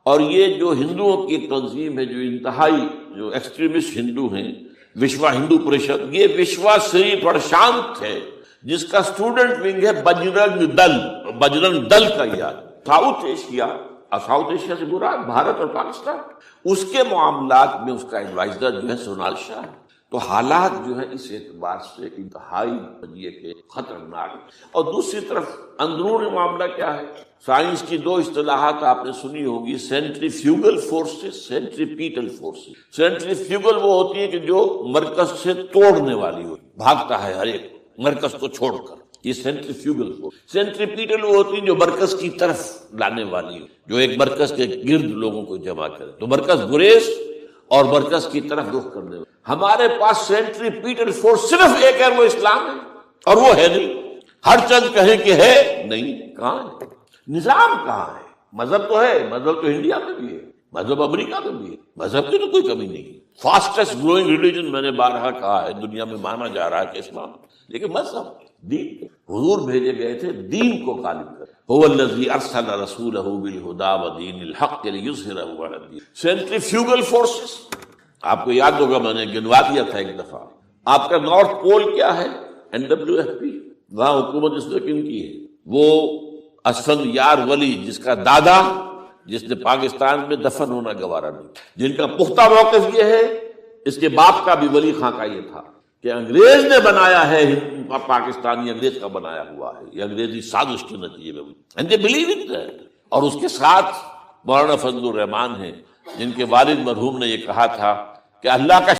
اور یہ جو ہندوؤں کی تنظیم ہے، جو انتہائی جو ایکسٹریمسٹ ہندو ہیں، وشوا ہندو پریشد، یہ وشوا سری پرشانت ہے، جس کا اسٹوڈنٹ ونگ ہے بجرنگ دل کا یاد۔ ساؤتھ ایشیا سے مراد بھارت اور پاکستان، اس کے معاملات میں اس کا ایڈوائزر جو ہے سونال شاہ ہے۔ تو حالات جو ہے اس اعتبار سے انتہائی یہ کہ خطرناک۔ اور دوسری طرف اندرون معاملہ کیا ہے؟ سائنس کی دو اصطلاحات آپ نے سنی ہوگی، centrifugal forces, centripetal forces. Centrifugal وہ ہوتی ہے کہ جو مرکز سے توڑنے والی ہوتی، بھاگتا ہے ہر ایک مرکز کو چھوڑ کر، یہ سینٹریفیوگل فورس۔ سینٹریپیٹل وہ ہوتی ہے جو مرکز کی طرف لانے والی ہو، جو ایک مرکز کے گرد لوگوں کو جمع کرے، تو مرکز گریز اور مرکز کی طرف رخ کرنے والی۔ ہمارے پاس سینٹریپیٹل فورس صرف ایک ہے، وہ اسلام ہے، اور وہ ہے نہیں۔ ہر چند کہیں کہ ہے، نہیں، کہاں ہے؟ نظام کہاں ہے؟ مذہب تو ہے، مذہب تو انڈیا میں بھی ہے، مذہب امریکہ میں بھی ہے، مذہب کی تو کوئی کمی نہیں ہے۔ فاسٹسٹ گروئنگ ریلیجن میں نے بارہا کہا ہے دنیا میں مانا جا رہا ہے کہ اسلام، لیکن مذہب دین، حضور بھیجے گئے تھے دین کو غالب کر۔ هو الذی ارسل رسولہ بالہدی ودین الحق لیظہرہ علی الدین۔ سینٹریفیوگل فورسز آپ کو یاد ہوگا، میں نے گنوا دیا تھا ایک دفعہ۔ آپ کا نارتھ پول کیا ہے؟ NWFP، وہاں حکومت اس نے کن کی ہے؟ وہ اسفند یار ولی، جس کا دادا جس نے پاکستان میں دفن ہونا گوارا نہیں، جن کا پختہ موقف یہ ہے، اس کے باپ کا بھی ولی خاں کا یہ تھا کہ انگریز نے بنایا ہے پاکستانی، انگریز کا بنایا ہوا ہے، یہ انگریزی سازش کے نتیجے میں، اینڈ دے بلیو اٹ۔ اور اس کے ساتھ مولانا فضل الرحمان ہیں جن کے والد مرحوم نے یہ کہا تھا کہ اللہ کا